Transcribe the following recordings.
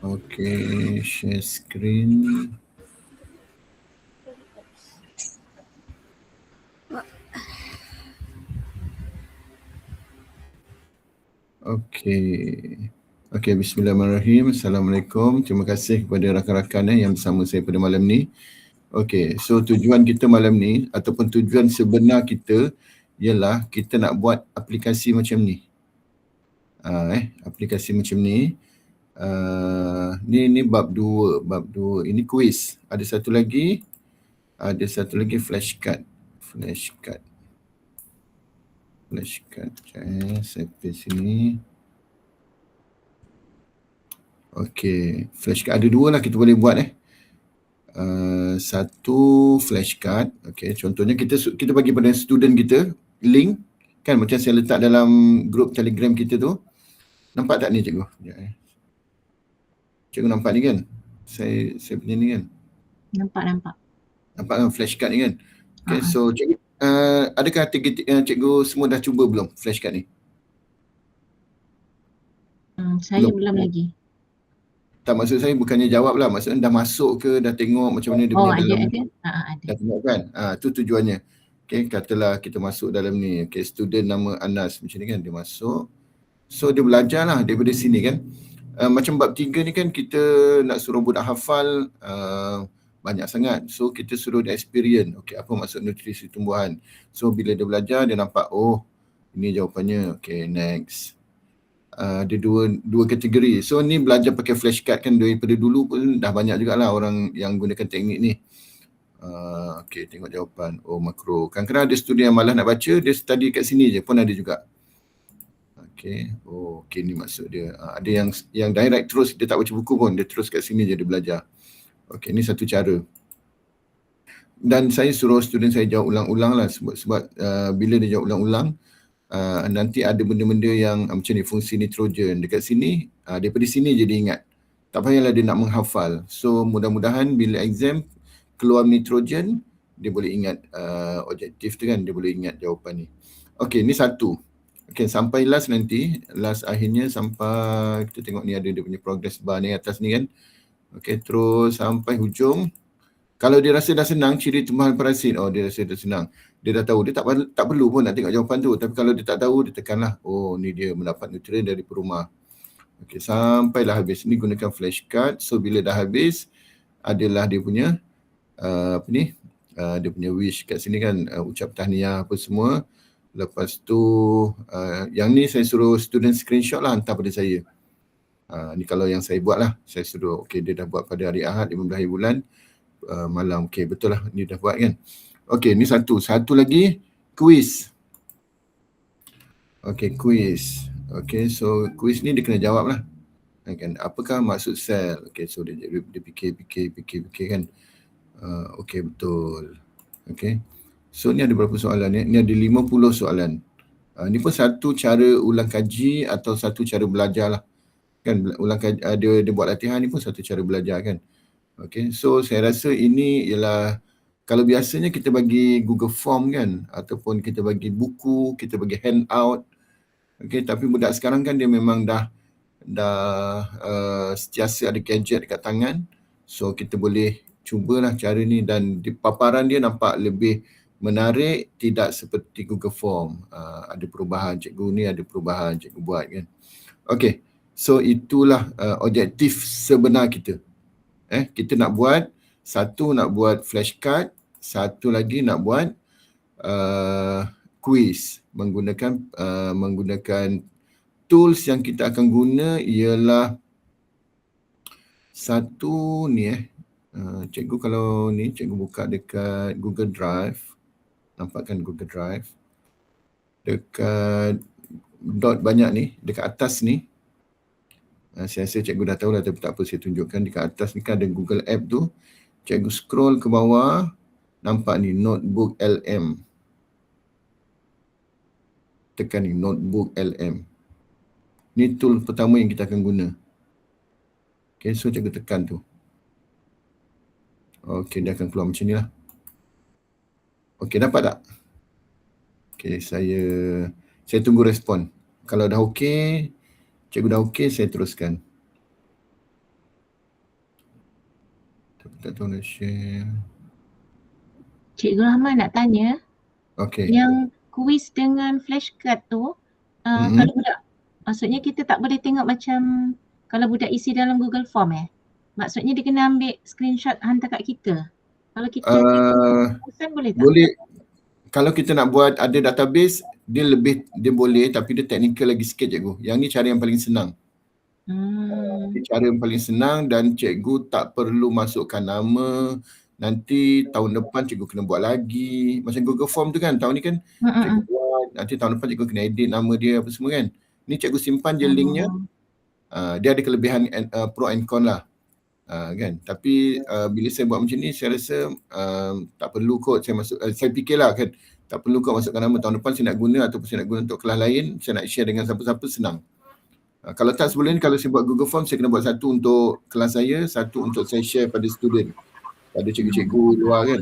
Okay, share screen. Okay. Okay, bismillahirrahmanirrahim. Assalamualaikum. Terima kasih kepada rakan-rakan yang bersama saya pada malam ni. Okay, so tujuan kita malam ni ataupun tujuan sebenar kita ialah kita nak buat aplikasi macam ni. Aplikasi macam ni. Ni bab 2, ini quiz. Ada satu lagi flashcard. Saya paste sini. Okay, flashcard ada dua lah kita boleh buat satu flashcard. Okay, contohnya kita bagi pada student kita link kan, macam saya letak dalam grup Telegram kita tu. Nampak tak ni cikgu? Cikgu nampak ni kan? Saya punya ni kan? Nampak. Nampak kan flashcard ni kan? Okay, so cikgu, adakah cikgu semua dah cuba belum flashcard ni? Saya belum lagi. Tak, maksud saya bukannya jawab lah, maksudnya dah masuk ke, dah tengok macam mana dia punya dalam. Ada. Dah tengok kan? Tu tujuannya. Okay, katalah kita masuk dalam ni. Okay, student nama Anas macam ni kan, dia masuk. So dia belajar lah daripada sini kan. Macam bab 3 ni kan kita nak suruh budak hafal banyak sangat. So kita suruh dia experience. Okay, apa maksud nutrisi tumbuhan. So bila dia belajar, dia nampak, oh ini jawapannya. Okay, next. Ada dua kategori. So ni belajar pakai flashcard kan, daripada dulu pun dah banyak jugalah orang yang gunakan teknik ni. Okay, tengok jawapan. Oh, makro. Kadang-kadang ada student yang malas nak baca, dia study kat sini je pun ada juga. Okay. Oh, okay, ni maksud dia. Ada yang direct terus, dia tak baca buku pun, dia terus kat sini je dia belajar. Okay, ni satu cara. Dan saya suruh student saya jawab ulang-ulang lah sebab bila dia jawab ulang-ulang, nanti ada benda-benda yang macam ni, fungsi nitrogen dekat sini, daripada sini je dia ingat. Tak payahlah dia nak menghafal. So mudah-mudahan bila exam keluar nitrogen, dia boleh ingat objektif tu kan, dia boleh ingat jawapan ni. Okay, ni satu. Okay, sampai last nanti, last akhirnya sampai, kita tengok ni ada dia punya progress bar ni atas ni kan. Okay, terus sampai hujung. Kalau dia rasa dah senang, ciri tumbuhan parasit, oh dia rasa dah senang. Dia dah tahu, dia tak perlu pun nak tengok jawapan tu. Tapi kalau dia tak tahu, dia tekanlah, oh ni dia mendapat nutrien dari perumah. Okay, sampailah habis. Ni gunakan flashcard. So bila dah habis, adalah dia punya dia punya wish kat sini kan, ucap tahniah apa semua. Lepas tu yang ni saya suruh student screenshot lah, hantar pada saya. Ni kalau yang saya buat lah, saya suruh, okay, dia dah buat pada hari Ahad 15 hari bulan malam. Okay, betul lah, ni dah buat kan. Okay, ni satu lagi quiz. Okay, quiz. Okay, so quiz ni dia kena jawab lah kan, apakah maksud sel. Okay, so dia fikir kan. Okay, betul. Okay, so ni ada berapa soalan ni? Ni ada 50 soalan. Ni pun satu cara ulang kaji atau satu cara belajar lah kan. Ulang kaji, dia buat latihan ni pun satu cara belajar kan. Okay, so saya rasa ini ialah, kalau biasanya kita bagi Google Form kan, ataupun kita bagi buku, kita bagi handout. Okay, tapi budak sekarang kan dia memang dah sentiasa ada gadget dekat tangan. So kita boleh cubalah cara ni, dan di paparan dia nampak lebih menarik, tidak seperti Google Form. Ada perubahan cikgu ni, ada perubahan cikgu buat kan. Okay, so itulah objektif sebenar kita. Kita nak buat, satu nak buat flashcard, satu lagi nak buat quiz menggunakan tools yang kita akan guna ialah satu ni cikgu, kalau ni cikgu buka dekat Google Drive, nampak kan Google Drive, dekat dot banyak ni, dekat atas ni. Saya rasa cikgu dah tahu lah, tapi tak apa, saya tunjukkan. Dekat atas ni kan ada Google App tu. Cikgu scroll ke bawah, nampak ni Notebook LM. Tekan ni Notebook LM. Ni tool pertama yang kita akan guna. Okay, so cikgu tekan tu. Okay, dia akan keluar macam ni lah. Okay, dapat tak? Okay, saya tunggu respon. Kalau dah okay, Cikgu dah okey, saya teruskan. Tak tahu nak share. Cikgu Rahman nak tanya, Okey. yang kuis dengan flashcard tu, kalau budak, maksudnya kita tak boleh tengok macam kalau budak isi dalam Google Form maksudnya dia kena ambil screenshot hantar kat kita. Kalau kita pesan boleh tak? Boleh. Kalau kita nak buat ada database, dia boleh, tapi dia teknikal lagi sikit cikgu. Yang ni cara yang paling senang. Cara yang paling senang dan cikgu tak perlu masukkan nama. Nanti tahun depan cikgu kena buat lagi. Macam Google Form tu kan, tahun ni kan cikgu buat, nanti tahun depan cikgu kena edit nama dia apa semua kan. Ni cikgu simpan je linknya. Dia ada kelebihan pro and con lah. Kan. Tapi bila saya buat macam ni, saya rasa tak perlu kot saya masuk. Saya fikirlah kan, tak perlu kot masukkan nama. Tahun depan saya nak guna ataupun saya nak guna untuk kelas lain, saya nak share dengan siapa-siapa, senang. Kalau tak sebelum ni, kalau saya buat Google Form, saya kena buat satu untuk kelas saya, satu untuk saya share pada student, pada cikgu-cikgu luar kan.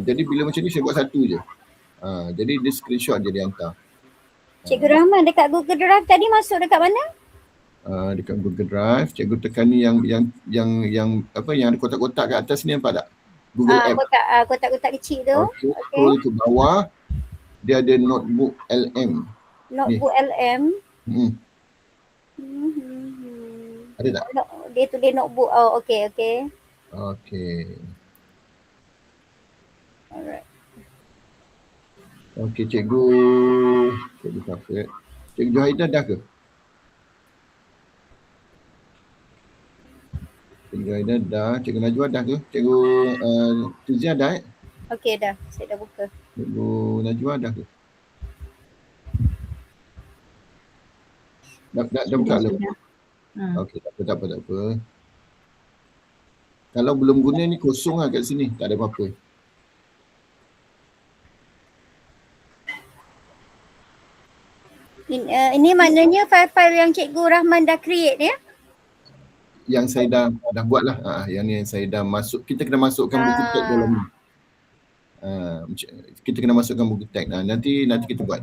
Jadi bila macam ni saya buat satu je. Jadi dia screenshot je dia hantar. Cikgu Rahman, dekat Google Drive tadi masuk dekat mana? Dekat Google Drive, cikgu tekan ni yang apa yang ada kotak-kotak kat atas ni, nampak tak? Google App. Kotak-kotak kecil tu. Okay. Scroll ke bawah, dia ada notebook LM. Notebook ni. LM. Ada tak? Dia tulis notebook. Oh, okey. Okey. Alright. Okey, cikgu Safet. Cikgu Johaida dah ke? Cikgu Johaida dah. Cikgu Najwa dah ke? Cikgu Tuzia dah Okey dah. Saya dah buka. Cikgu Najwa dah ke? Dah buka belum? Okey, tak apa. Kalau belum guna ni kosong lah kat sini. Tak ada apa-apa. Ini maknanya file-file yang Cikgu Rahman dah create ya? Yang saya dah buat lah. Yang ni yang saya dah masuk. Kita kena masukkan buku tag dalam ni. Kita kena masukkan buku tag. Nanti kita buat.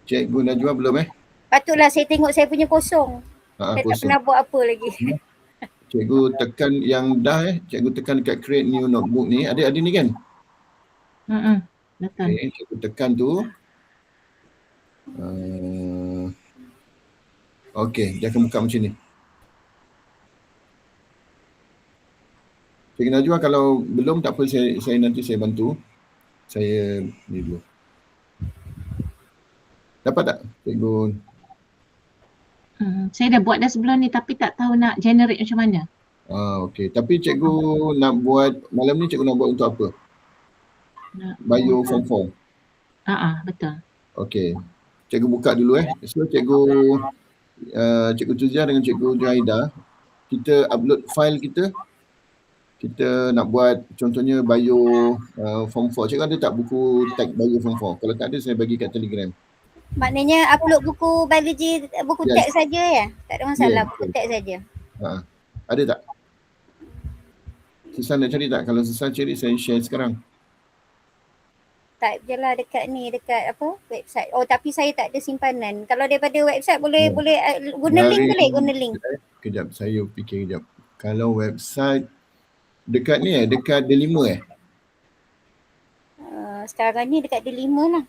Cikgu Najwa belum Patutlah saya tengok saya punya kosong. Saya kosong. tak pernah buat apa lagi. Cikgu tekan yang dah cikgu tekan dekat create new notebook ni. Ada ni kan? Betul. Okay, cikgu tekan tu. Okey, dia akan buka macam ni. Cikgu Najwa kalau belum tak apa, saya nanti saya bantu. Saya ni dulu. Dapat tak cikgu? Saya dah buat dah sebelum ni tapi tak tahu nak generate macam mana. Okey. Tapi cikgu nak buat, malam ni cikgu nak buat untuk apa? Bio form 4. Betul. Okey. Cikgu buka dulu So cikgu Tuzia dengan cikgu Johaida, kita upload file kita. Kita nak buat contohnya bio form 4. Cikgu ada tak buku tag bio form 4? Kalau tak ada, saya bagi kat Telegram. Maknanya upload buku biologi, buku tag saja ya? Tak ada masalah, buku tag saja. Ada tak? Susah nak cari tak? Kalau susah cari, saya share sekarang. Type je lah dekat ni, dekat apa? Website. Oh, tapi saya tak ada simpanan. Kalau daripada website boleh guna link boleh guna link. Kejap, saya fikir kejap. Kalau website dekat ni dekat D5 Sekarang ni dekat D5 lah.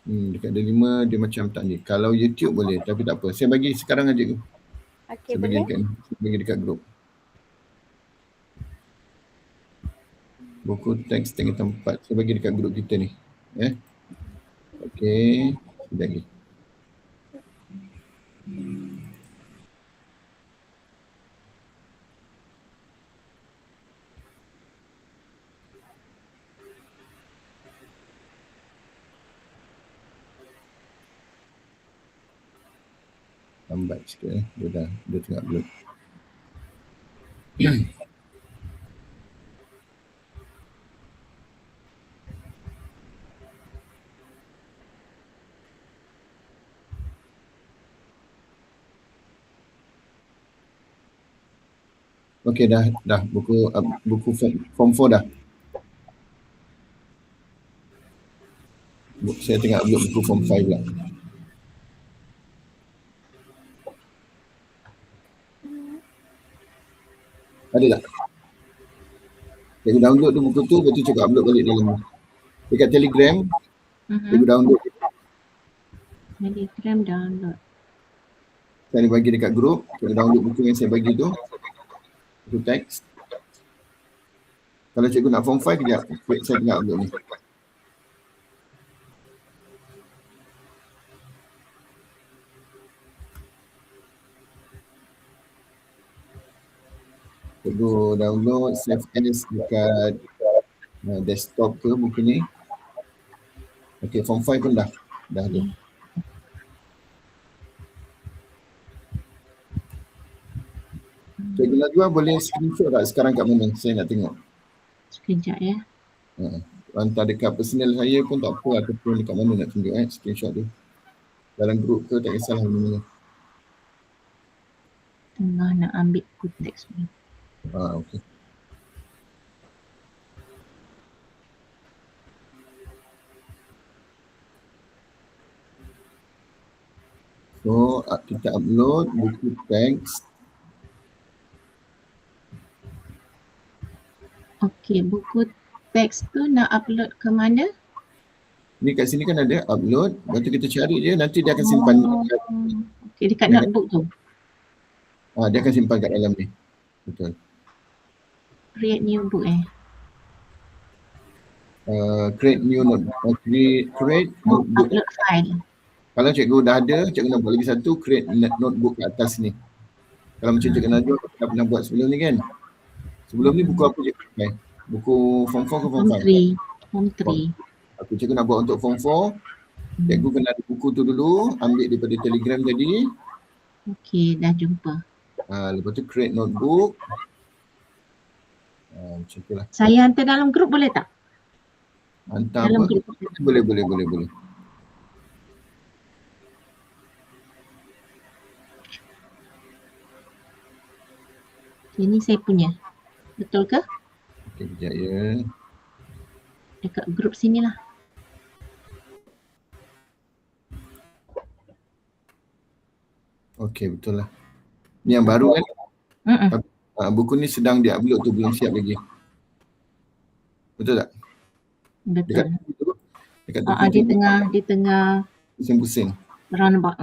Dekat D5 dia macam tak ni. Kalau YouTube boleh, tapi tak apa. Saya bagi sekarang aja. Okey, boleh. Saya bagi dekat grup. Buku teks tengah tempat. Saya bagi dekat grup kita ni. Okey. Sekejap lagi. Lambat sikit Dia tengah upload. Okey, dah buku form 4 dah. Saya tengah upload buku form 5 lah. Ada tak? Cikgu download tu buku tu, lepas tu cikgu upload balik dalam ni. Dekat Telegram, cikgu download. Telegram download. Saya bagi dekat grup, cikgu download buku yang saya bagi tu. Itu teks. Kalau cikgu nak form 5, kejap. Saya tengah upload ni. Cikgu download, save as dekat desktop ke buku ni. Okay, form 5 pun dah ada. Cikgu Najwa boleh screenshot tak sekarang kat mana? Saya nak tengok. Sekejap ya. Hantar dekat personal saya pun tak apa, ataupun dekat mana nak tunjuk screenshot tu. Dalam grup ke tak kisahlah mana. Tengah nak ambil buku teks ni. Okey. So, kita upload buku teks. Okey, buku teks tu nak upload ke mana? Ni kat sini kan ada upload. Lepas tu kita cari je, nanti dia akan simpan. Okey, dekat notebook tu. Dia akan simpan kat dalam ni. Betul. Create new book Create new notebook. Create notebook. Upload file. Kalau cikgu dah ada, cikgu nak buat lagi satu, create notebook kat atas ni. Kalau macam cikgu Najwa dah pernah buat sebelum ni kan. Sebelum ni buku apa cikgu pakai? Buku form 4 ke form 5? Form 3. Aku cikgu nak buat untuk form 4. Cikgu kena ada buku tu dulu, ambil daripada Telegram tadi. Okey, dah jumpa. Lepas tu create notebook. Macam tu lah. Saya hantar dalam grup boleh tak? Hantar dalam apa? Grup. Boleh. Ini saya punya. Betul ke? Okey, kejap ya. Dekat grup sinilah. Okey, betul lah. Ni yang baru kan? Buku ni sedang di-upload tu, belum siap lagi. Betul tak? Betul. Dekat Di tengah pusing-pusing. roundabout.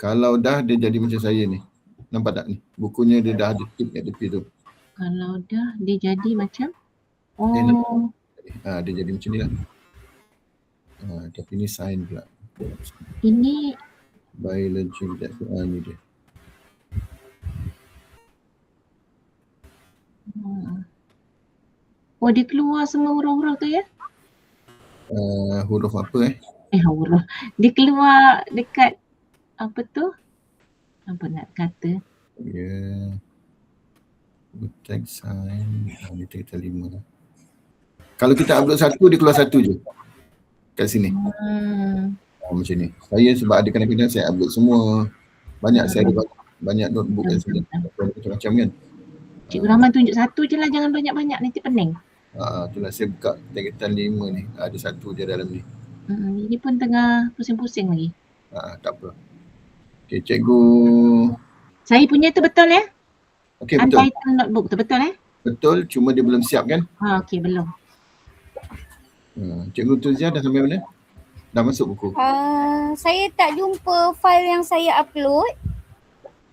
Kalau dah dia jadi macam saya ni. Nampak tak ni? Bukunya dia dah ada tip kat tepi tu. Kalau dah dia jadi macam dia jadi macam ni lah. Tapi ni sign pula. Ini Biology ni dia. dia keluar semua huruf-huruf tu ya? Huruf apa Huruf. Dia keluar dekat apa tu? Apa nak kata? Ya. Text sign. Ni kita 5 lah. Kalau kita upload satu, dia keluar satu je. Kat sini. Macam ni. Saya sebab ada kadang-kadang saya upload semua. Banyak saya ada banyak notebook kat sini. Macam-macam kan. Cikgu Rahman tunjuk satu je lah, jangan banyak-banyak nanti pening. Itulah saya buka tagitan 5 ni. Ada satu je dalam ni. Ini pun tengah pusing-pusing lagi. Tak apa. Okey, cikgu. Saya punya tu betul ya? Okey, betul. Untitled notebook tu betul Betul, cuma dia belum siap kan? Okey, belum. Cikgu Tuzia dah sampai mana? Dah masuk buku? Saya tak jumpa file yang saya upload.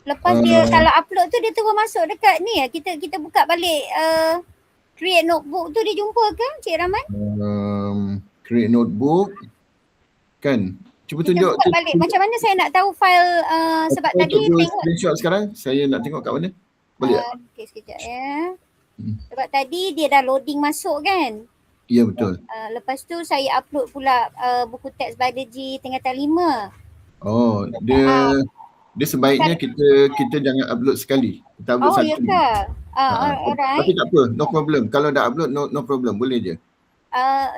Lepas dia kalau upload tu dia terus masuk dekat ni ya. Kita buka balik create notebook tu, dia jumpa ke Cik Rahman? Create notebook kan? Cuba tunjuk buka balik. Macam mana saya nak tahu file sebab tadi tengok screenshot sekarang. Saya nak tengok kat mana? Boleh tak? Okey, sekejap ya. Sebab tadi dia dah loading masuk kan? Ya, betul. Lepas tu saya upload pula buku teks biology tingkatan 5. Dia sebaiknya kita jangan upload sekali. Kita upload satu. Ya ke? Alright. Tapi tak apa, no problem. Kalau dah upload no problem, boleh je.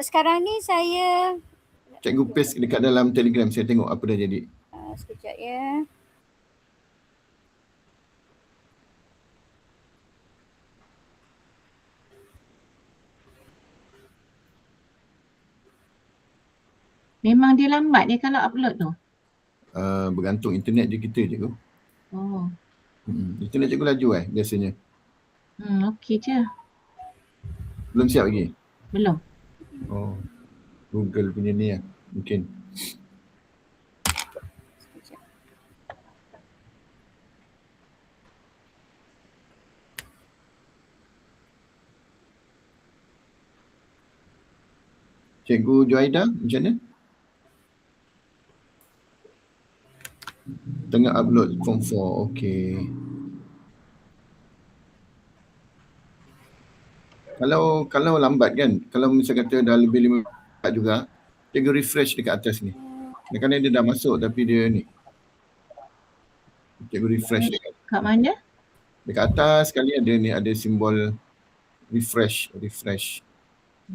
Sekarang ni saya Cikgu paste dekat dalam Telegram, saya tengok apa dah jadi. Sekejap ya. Memang dia lambat dia kalau upload tu? Bergantung internet je kita cikgu. Oh. Internet cikgu laju biasanya. Okey je. Belum siap lagi? Belum. Oh, Google punya ni lah. Mungkin. Cikgu Juaida, macam mana? Tengah upload form 4, okey. Kalau lambat kan, kalau misal kata dah lebih 5 minit juga, cikgu refresh dekat atas ni. Kadang-kadang dia dah masuk tapi dia ni. Cikgu refresh dekat. Kat mana? Dekat atas sekali ada ni, ada simbol refresh.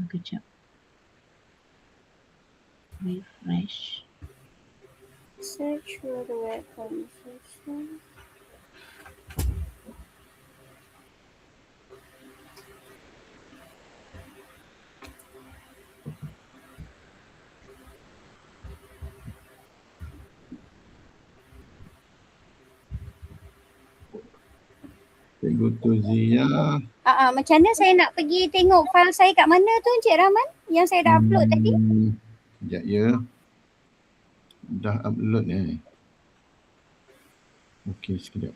Kejap. Refresh. Search for the web conversation. Cikgu Tuzia. Macam mana saya nak pergi tengok file saya kat mana tu Encik Rahman? Yang saya dah upload tadi? Sekejap ya. Dah upload ni. Okey, sekejap.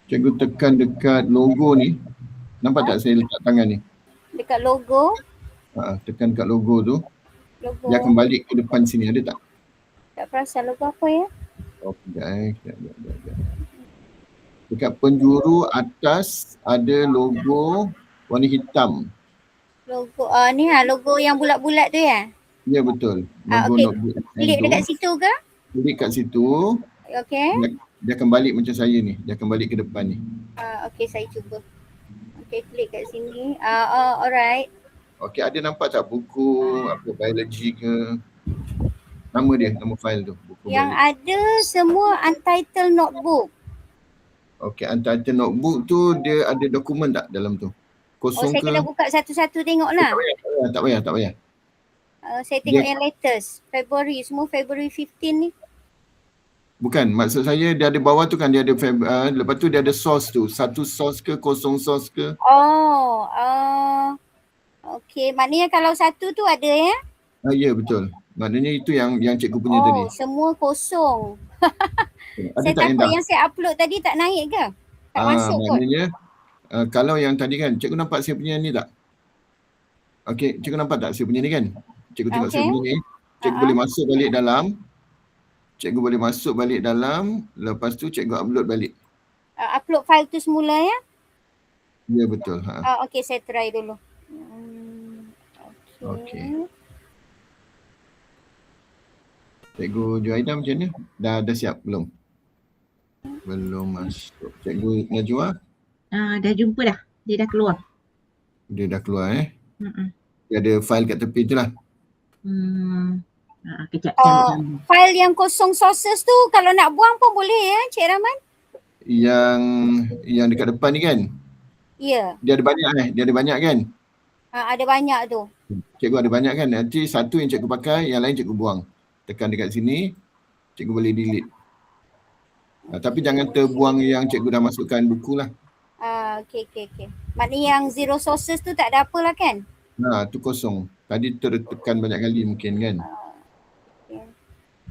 Cikgu tekan dekat logo ni. Nampak tak saya letak tangan ni? Dekat logo. Tekan dekat logo tu. Logo. Dia akan balik ke depan sini, ada tak? Tak perasan logo apa ya? Oh, sekejap. Dekat penjuru atas ada logo warna hitam. Logo, ni logo yang bulat-bulat tu ya? Ya, betul. Logo Okey. notebook. Klik dekat situ ke? Klik kat situ. Okey. Dia akan balik macam saya ni. Dia akan balik ke depan ni. Okey, saya cuba. Okey, klik kat sini. Alright. Okey, ada nampak tak buku apa biologi ke? Nama dia, nama file tu. Buku Yang biologi. ada semua untitled notebook. Okey, untitled notebook tu dia ada dokumen tak dalam tu? Kosong saya ke? kena buka satu-satu tengok lah. Tak payah. Saya tengok yang latest. February 15 ni. Bukan, maksud saya dia ada bawah tu kan dia ada lepas tu dia ada source tu. Satu source ke, kosong source ke? Okey, maknanya kalau satu tu ada ya? Ya, betul. Maknanya itu yang cikgu punya tadi. Semua kosong. Ada Saya tak yang takut dah? yang saya upload tadi tak naik ke? Tak masuk pun. Maknanya kalau yang tadi kan, cikgu nampak saya punya ni tak? Okey, cikgu nampak tak saya punya ni kan? Cikgu tengok saya punya ni. Cikgu boleh masuk balik dalam. Cikgu boleh masuk balik dalam. Lepas tu cikgu upload balik. Upload file tu semula ya? Ya, betul. Okey, saya try dulu. Okey. Cikgu Juaida macam mana? Dah siap belum? Belum masuk. Cikgu Najwa? Dah jumpa dah. Dia dah keluar. Dia dah keluar Dia ada file kat tepi tu lah. Kejap. File yang kosong sources tu kalau nak buang pun boleh ya Cik Rahman? Yang dekat depan ni kan? Ya. Dia ada banyak kan? Ada banyak tu. Cikgu ada banyak kan? Nanti satu yang cikgu pakai, yang lain cikgu buang. Tekan dekat sini, cikgu boleh delete. Tapi jangan terbuang yang cikgu dah masukkan buku lah. Okey. Maknanya yang zero sources tu tak ada apa lah kan? Tu kosong. Tadi tertekan banyak kali mungkin kan?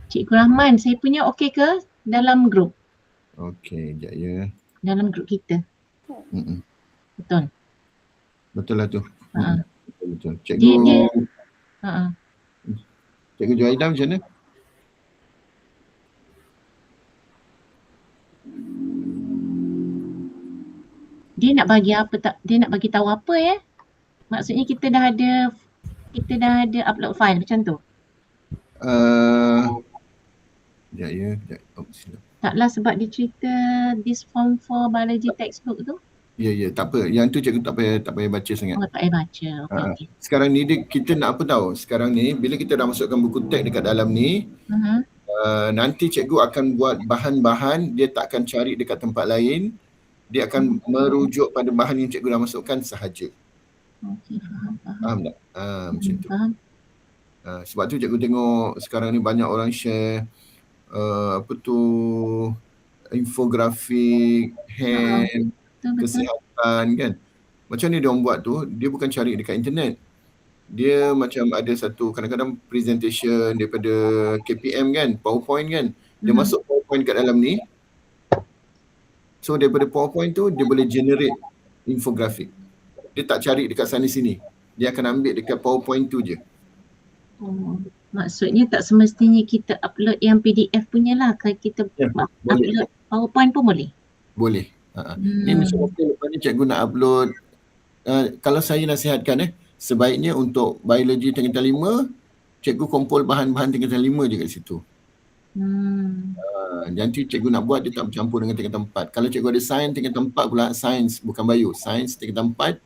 Cikgu Rahman, saya punya okey ke dalam grup? Okey, sekejap ya. Dalam grup kita. Betul. Betul lah tu. Betul. Cikgu Juaida macam mana? Dia nak bagi apa tak? Dia nak bagi tahu apa ya? Maksudnya kita dah ada upload file macam tu. Sekejap ya. Silap. Taklah sebab dia cerita this form for biology textbook tu. Ya, tak apa. Yang tu cikgu tak payah baca sangat. Tak payah baca. Okey. Sekarang ni kita nak apa tahu? Sekarang ni bila kita dah masukkan buku teks dekat dalam ni, nanti cikgu akan buat bahan-bahan, dia tak akan cari dekat tempat lain. Dia akan merujuk pada bahan yang cikgu dah masukkan sahaja. Okey, faham. Faham tak? Macam tu. Faham. Sebab tu cikgu tengok sekarang ni banyak orang share infografik, hand, Betul. kesihatan kan. Macam ni dia orang buat tu, dia bukan cari dekat internet. Dia macam ada satu kadang-kadang presentation daripada KPM kan, PowerPoint kan. Dia masuk PowerPoint kat dalam ni. So daripada PowerPoint tu dia boleh generate infografik. Dia tak cari dekat sana sini. Dia akan ambil dekat PowerPoint tu je. Maksudnya tak semestinya kita upload yang PDF punya lah. Kalau kita upload PowerPoint pun boleh? Boleh. Ni macam lepas ni cikgu nak upload. Kalau saya nasihatkan sebaiknya untuk biologi tingkatan 5, cikgu kumpul bahan-bahan tingkatan 5 je kat situ. Nanti cikgu nak buat dia tak bercampur dengan tingkatan 4. Kalau cikgu ada sains tingkatan 4 pula, sains bukan bio, sains tingkatan 4,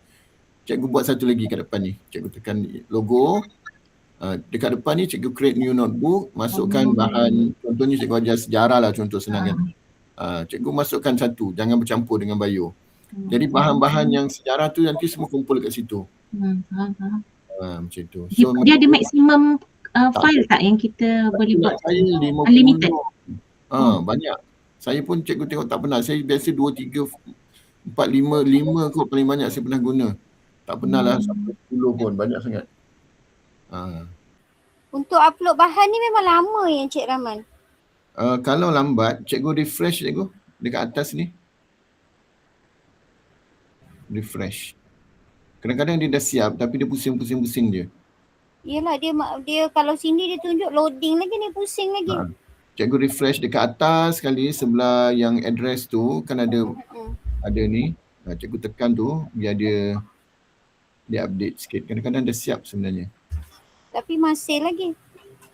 cikgu buat satu lagi kat depan ni. Cikgu tekan logo. Dekat depan ni cikgu create new notebook, masukkan bahan, contohnya cikgu ajar sejarah lah contoh senang kan. Cikgu masukkan satu, jangan bercampur dengan bio. Jadi bahan-bahan yang sejarah tu nanti semua kumpul kat situ. Faham. Macam tu. So, dia ada maksimum file tak yang kita boleh buat? Saya 50. Unlimited? Banyak. Saya pun cikgu tengok tak pernah. Saya biasa 2, 3, 4, 5 kot paling banyak saya pernah guna. Tak pernah lah sampai 10 pun. Banyak sangat. Untuk upload bahan ni memang lama yang Cik Rahman? Kalau lambat, cikgu refresh cikgu dekat atas ni. Refresh. Kadang-kadang dia dah siap tapi dia pusing-pusing je. Yelah, dia kalau sini dia tunjuk loading lagi ni, pusing lagi. Cikgu refresh dekat atas sekali sebelah yang address tu kan ada ni. Cikgu tekan tu biar dia update sikit. Kadang-kadang dah siap sebenarnya. Tapi masih lagi.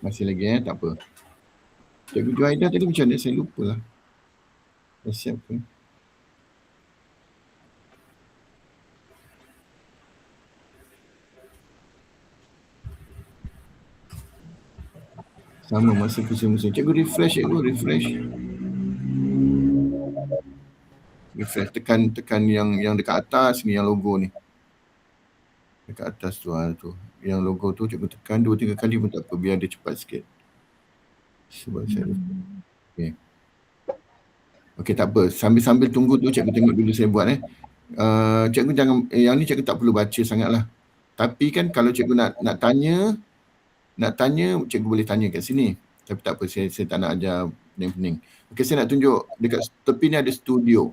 Masih lagi tak apa. Cikgu Juhaida tadi macam mana? Saya lupa lah. Dah siap ke? Sama masa pusing-pusing. Cikgu refresh refresh. Tekan yang dekat atas ni, yang logo ni. Dekat atas tu tu. Yang logo tu cikgu tekan 2-3 kali pun tak apa, biar dia cepat sikit. Sebab saya lupa. Okey tak apa. Sambil tunggu tu cikgu tengok dulu saya buat Cikgu jangan yang ni cikgu tak perlu baca sangatlah. Tapi kan kalau cikgu nak tanya cikgu boleh tanya kat sini. Tapi tak apa, saya tak nak ajar pening-pening. Okey, saya nak tunjuk dekat tepi ni ada studio.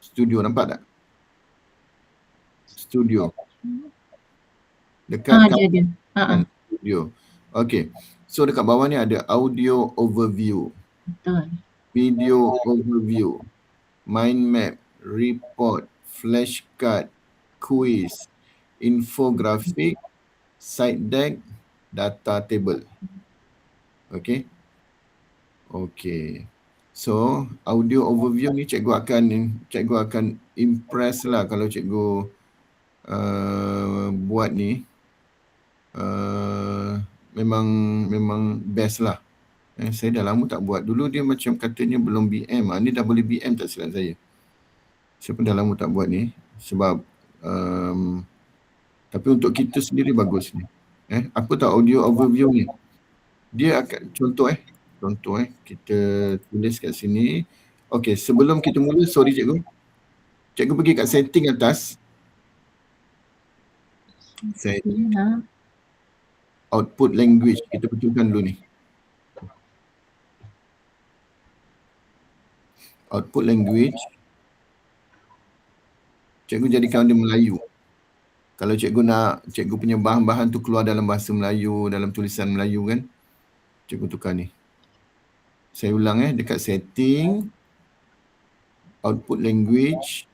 Studio nampak tak? Studio. Dekat dia. Studio. Okey. So dekat bawah ni ada audio overview. Betul. Video overview. Mind map, report, flashcard, quiz, infographic, slide deck, data table. Okey. So, audio overview ni cikgu akan impress lah kalau cikgu buat ni. Memang best lah. Saya dah lama tak buat. Dulu dia macam katanya belum BM. Ni dah boleh BM tak silap saya. Saya pun dah lama tak buat ni. Sebab tapi untuk kita sendiri bagus ni. Apa tahu audio overview ni? Dia akan contoh kita tulis kat sini. Okey, sebelum kita mula, sorry cikgu. Cikgu pergi kat setting atas. Output language, kita betulkan dulu ni. Output language. Cikgu jadikan dia Melayu. Kalau cikgu punya bahan-bahan tu keluar dalam bahasa Melayu, dalam tulisan Melayu kan, cikgu tukar ni. Saya ulang dekat setting, output language.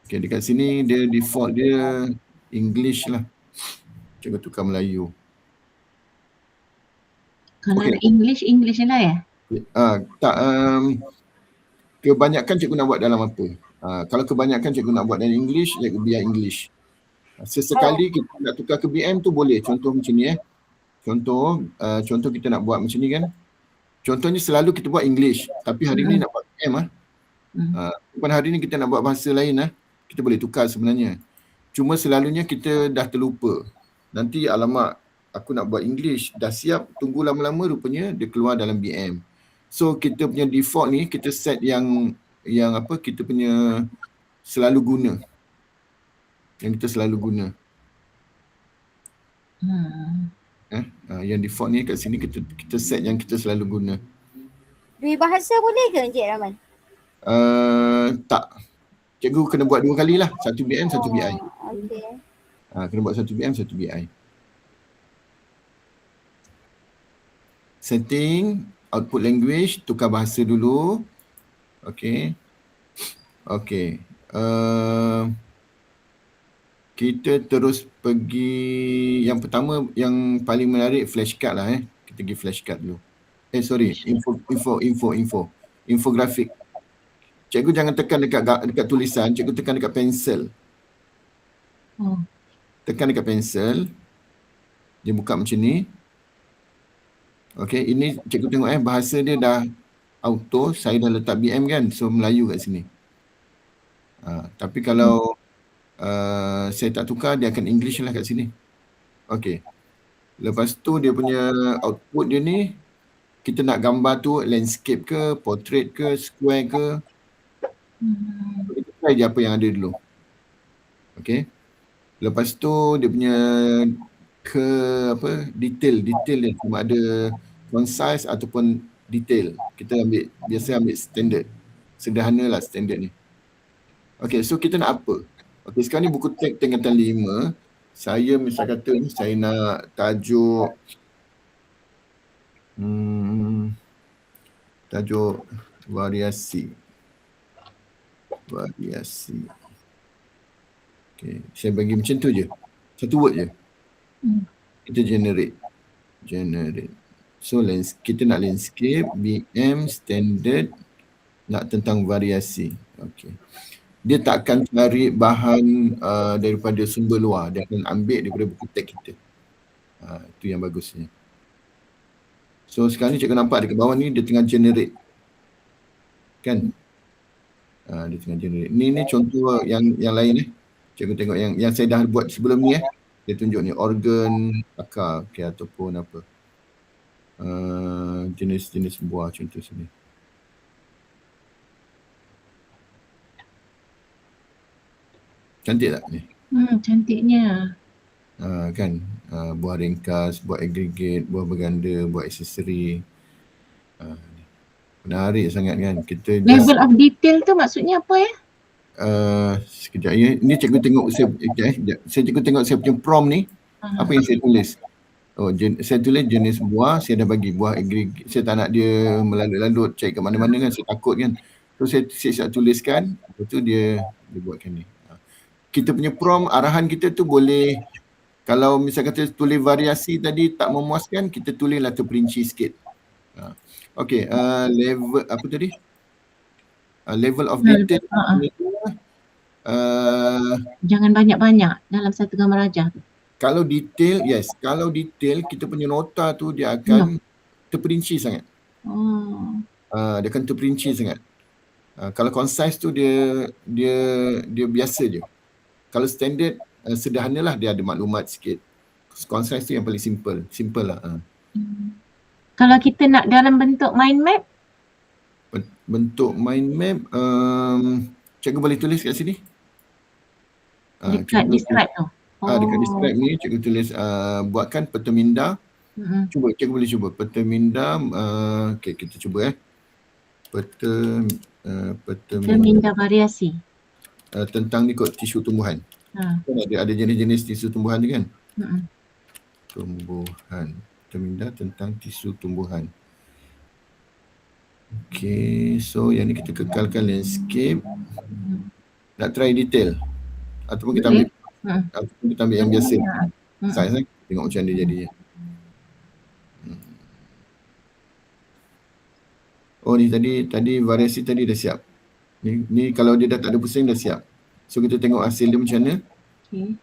Okay, dekat sini dia default dia English lah. Cikgu tukar Melayu. Kalau English lah ya? Tak, kebanyakan cikgu nak buat dalam apa? Kalau kebanyakan cikgu nak buat dalam English, cikgu biar English. Sesekali kita nak tukar ke BM tu boleh. Contoh macam ni Contoh kita nak buat macam ni kan. Contohnya selalu kita buat English, tapi hari ni nak buat BM pada hari ni kita nak buat bahasa lain kita boleh tukar sebenarnya. Cuma selalunya kita dah terlupa. Nanti alamak, aku nak buat English, dah siap, tunggu lama-lama rupanya dia keluar dalam BM. So kita punya default ni kita set yang apa, kita punya selalu guna. Yang kita selalu guna. Yang default ni kat sini kita set yang kita selalu guna. Dua bahasa boleh ke Encik Rahman? Tak. Cikgu kena buat 2 kali lah. Satu BM, satu BI. Okay. Kena buat satu BM, satu BI. Setting, output language, tukar bahasa dulu. Okay. Okay. Kita terus pergi, yang pertama yang paling menarik flashcard lah Kita pergi flashcard dulu. Infografik. Cikgu jangan tekan dekat tulisan, cikgu tekan dekat pensel. Tekan dekat pensel. Dia buka macam ni. Okey, ini cikgu tengok bahasa dia dah auto, saya dah letak BM kan, so Melayu kat sini. Tapi kalau saya tak tukar, dia akan English lah kat sini. Okey. Lepas tu dia punya output dia ni, kita nak gambar tu landscape ke, portrait ke, square ke. Kita try je apa yang ada dulu. Okey. Lepas tu dia punya detail dia cuma ada concise ataupun detail. Kita biasa ambil standard. Sederhana lah standard ni. Okey, so kita nak apa? Okey, sekarang ni buku teks tingkatan 5. Saya misal kata ni saya nak tajuk tajuk variasi. Okay. Saya bagi macam tu je. Satu word je. Kita generate. So kita nak landscape, BM, standard, nak tentang variasi. Okay. Dia tak akan cari bahan daripada sumber luar. Dia akan ambil daripada buku teks kita. Itu yang bagusnya. So sekarang ni cikgu nampak dekat bawah ni dia tengah generate. Kan? Dia tengah generate. Ni contoh yang lain Cikgu tengok yang saya dah buat sebelum ni Dia tunjuk ni organ akar ataupun apa. Jenis-jenis buah contoh sini. Cantik tak ni? Cantiknya. Kan? Buah ringkas, buah aggregate, buah berganda, buah aksesori. Menarik sangat kan. Kita level of detail tu maksudnya apa sekejap ya. Ni cikgu tengok cikgu tengok saya punya prompt ni. Apa yang saya tulis? Saya tulis jenis buah, saya dah bagi buah aggregate. Saya tak nak dia melalut-lalut cari kat mana-mana kan, saya takut kan. So saya siap tuliskan, lepas tu dia buatkan ni. Kita punya prompt, arahan kita tu boleh, kalau misal kata tulis variasi tadi tak memuaskan, kita tulislah terperinci sikit. Okey, level apa tadi? Level of detail. Jangan banyak-banyak dalam satu gambar rajah tu. Kalau detail, yes. Kalau detail, kita punya nota tu dia akan terperinci sangat. Dia akan terperinci sangat. Kalau concise tu dia biasa je. Kalau standard, sederhanalah, dia ada maklumat sikit. Concise tu yang paling simple lah. Kalau kita nak dalam bentuk mind map? Bentuk mind map, cikgu boleh tulis kat sini. Dekat describe tu? Dekat describe ni cikgu tulis buatkan peta minda. Cuba, cikgu boleh cuba. Peta minda, okay, kita cuba peta minda variasi. Tentang ni kot tisu tumbuhan. Kan ada jenis-jenis tisu tumbuhan tu kan? Tumbuhan. Peta minda tentang tisu tumbuhan. Okay, so yang ni kita kekalkan landscape. Nak try detail ataupun kita ambil yang biasa. Size tengok macam dia jadi. Oh ni tadi variasi tadi dah siap. Ni kalau dia dah tak ada pusing dah siap. So kita tengok hasil dia macam mana. Okay.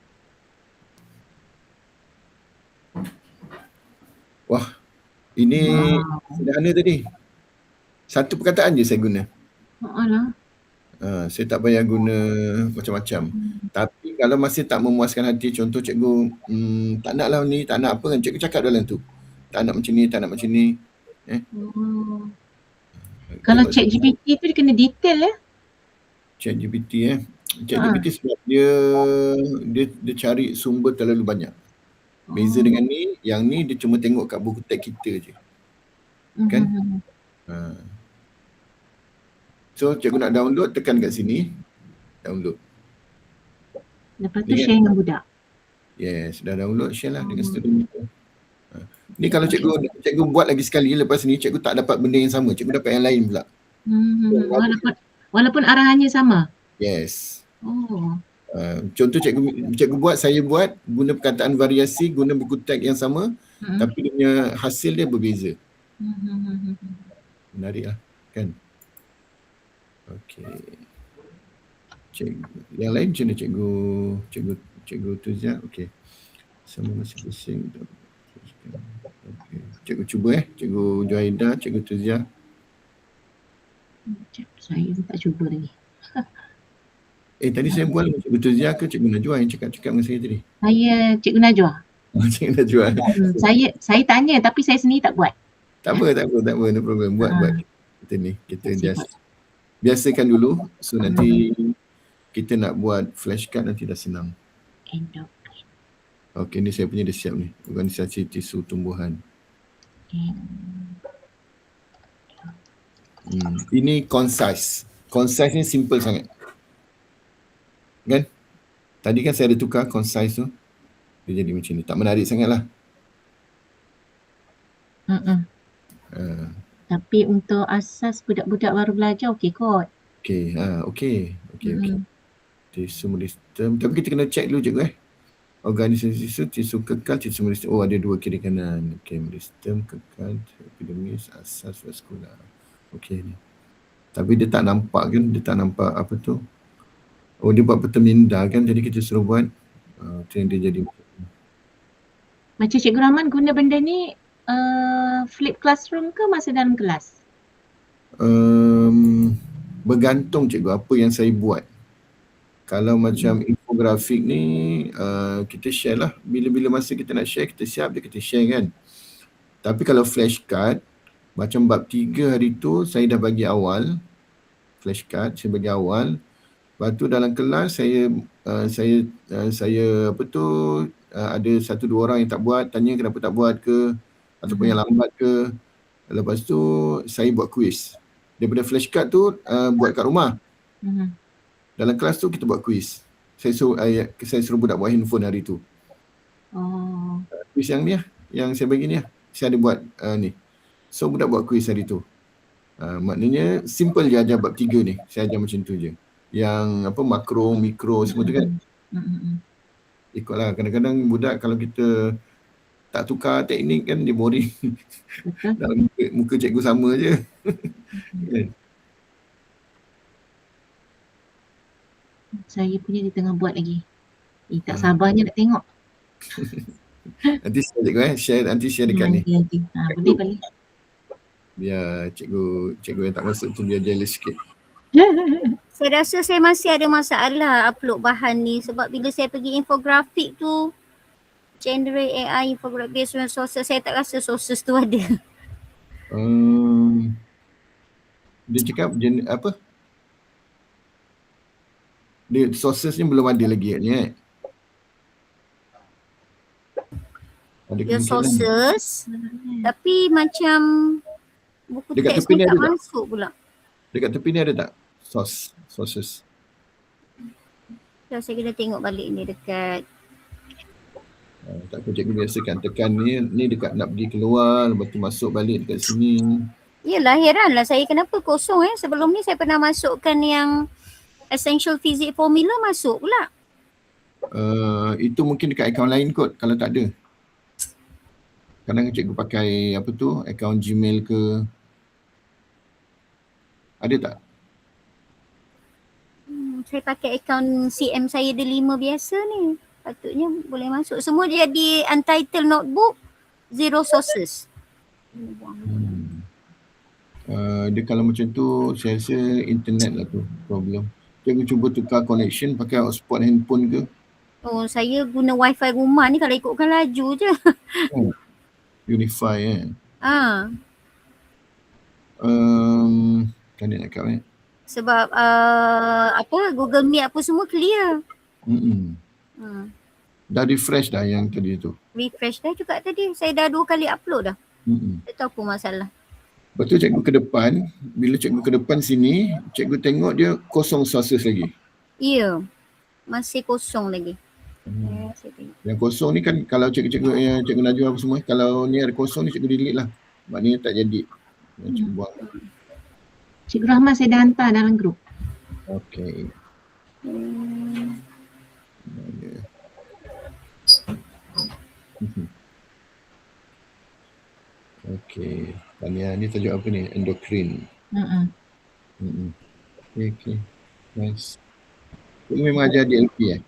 Wah, ini sederhana tadi. Satu perkataan je saya guna. Saya tak payah guna macam-macam. Tapi kalau masih tak memuaskan hati, contoh cikgu tak nak lah ni, tak nak apa kan, cikgu cakap dalam tu. Tak nak macam ni, tak nak macam ni. Kalau Tengok ChatGPT tu dia kena detail ya. ChatGPT ChatGPT sebab dia cari sumber terlalu banyak. Beza dengan ni, yang ni dia cuma tengok kat buku teks kita je. Kan? So cikgu nak download, tekan kat sini. Download. Lepas tu share dengan budak. Yes, dah download, share lah dengan student kita. Ni kalau cikgu buat lagi sekali, lepas ni cikgu tak dapat benda yang sama, cikgu dapat yang lain pula. Walaupun arahannya sama? Yes. Contoh cikgu buat, saya buat guna perkataan variasi, guna buku teks yang sama, tapi dia punya hasil dia berbeza. Menarik lah, kan? Okey. Yang lain macam mana cikgu Tuzia? Okey. Sama masing-masing. Okay. Cikgu cuba cikgu Juhaida, cikgu Tuzia. Saya tak cuba lagi. Tadi saya buat dengan cikgu Tuzia ke cikgu Najwa yang cakap dengan saya tadi? Saya cikgu Najwa. Cikgu Najwa. Saya tanya tapi saya sendiri tak buat. Tak apa, no problem. Buat. Kita biasakan dulu. So nanti kita nak buat flashcard nanti dah senang. Okey, ni saya punya dah siap ni. Organisasi tisu tumbuhan. Ini concise. Concise ni simple sangat. Kan? Tadi kan saya ada tukar concise tu. Dia jadi macam ni. Tak menarik sangat lah. Tapi untuk asas budak-budak baru belajar okey kot. Okey. Tisu meristem. Tapi kita kena check dulu cikgu Organisasi tisu kekal, tisu meristem. Oh, ada dua kiri kanan. Okey, meristem, kekal, epidermis, asas vaskular. Okey ni. Tapi dia tak nampak kan? Dia tak nampak apa tu? Oh, dia buat peta minda kan? Jadi kita suruh buat. Tu yang dia jadi. Macam Cikgu Rahman guna benda ni flip classroom ke masa dalam kelas? Bergantung cikgu apa yang saya buat. Kalau macam infografik ni kita share lah. Bila-bila masa kita nak share, kita siap je kita share kan. Tapi kalau flashcard, macam bab 3 hari tu saya dah bagi awal. Flashcard saya bagi awal. Lepas tu dalam kelas saya apa tu ada 1-2 orang yang tak buat, tanya kenapa tak buat ke ataupun yang lambat ke. Lepas tu saya buat quiz. Daripada flashcard tu buat kat rumah. Dalam kelas tu kita buat quiz. Saya suruh budak buat handphone hari tu. Quiz yang ni lah, yang saya bagi ni lah. Saya ada buat ni. So budak buat quiz hari tu. Maknanya simple je ajar bab 3 ni. Saya ajar macam tu je. Yang apa makro, mikro semua tu kan. Ikutlah, kadang-kadang budak kalau kita tak tukar teknik kan dia boring. Dalam muka cikgu sama je. Saya punya dia tengah buat lagi. Tak sabarnya nak tengok. Nanti share cikgu share nanti share dekat ni. Boleh. Biar cikgu yang tak masuk tu biar jealous sikit. Saya rasa saya masih ada masalah upload bahan ni sebab bila saya pergi infografik tu generate AI infographic based on sources, saya tak rasa sources tu ada. Dia cakap apa? Dia sources ni belum ada lagi ni Dia sources tapi macam buku teks pun tak masuk pula. Dekat tepi ni ada tak? Sources. So, saya kena tengok balik ni dekat. Tak apa cikgu biasakan tekan ni dekat nak pergi keluar, lepas tu masuk balik dekat sini. Yelah, heranlah saya kenapa kosong Sebelum ni saya pernah masukkan yang essential physics formula masuk pula. Itu mungkin dekat akaun lain kot kalau tak ada. Kadang cikgu pakai apa tu, akaun Gmail ke. Ada tak? Saya pakai akaun CM saya ada 5 biasa ni. Patutnya boleh masuk. Semua jadi untitled notebook, 0 sources. Dia kalau macam tu saya rasa internet lah tu problem. Cikgu cuba tukar connection pakai hotspot handphone ke. Oh, saya guna wifi rumah ni kalau ikutkan laju je. Unify Kan dia nak kat Sebab Google Meet apa semua clear. Dah refresh dah yang tadi tu. Refresh dah juga tadi. Saya dah 2 kali upload dah. Tak tahu apa masalah. Lepas tu cikgu ke depan, bila cikgu ke depan sini, cikgu tengok dia kosong sources lagi. Ya, masih kosong lagi. Yang kosong ni kan kalau cikgu Najwa apa semua, kalau ni ada kosong ni cikgu delete lah. Maknanya tak jadi. Cikgu buang. Cikgu Rahman saya dah hantar dalam grup. Okey. Okey. Tanya ni tajuk apa ni? Endocrine. Okey. Nice. Cikgu memang ajar DLP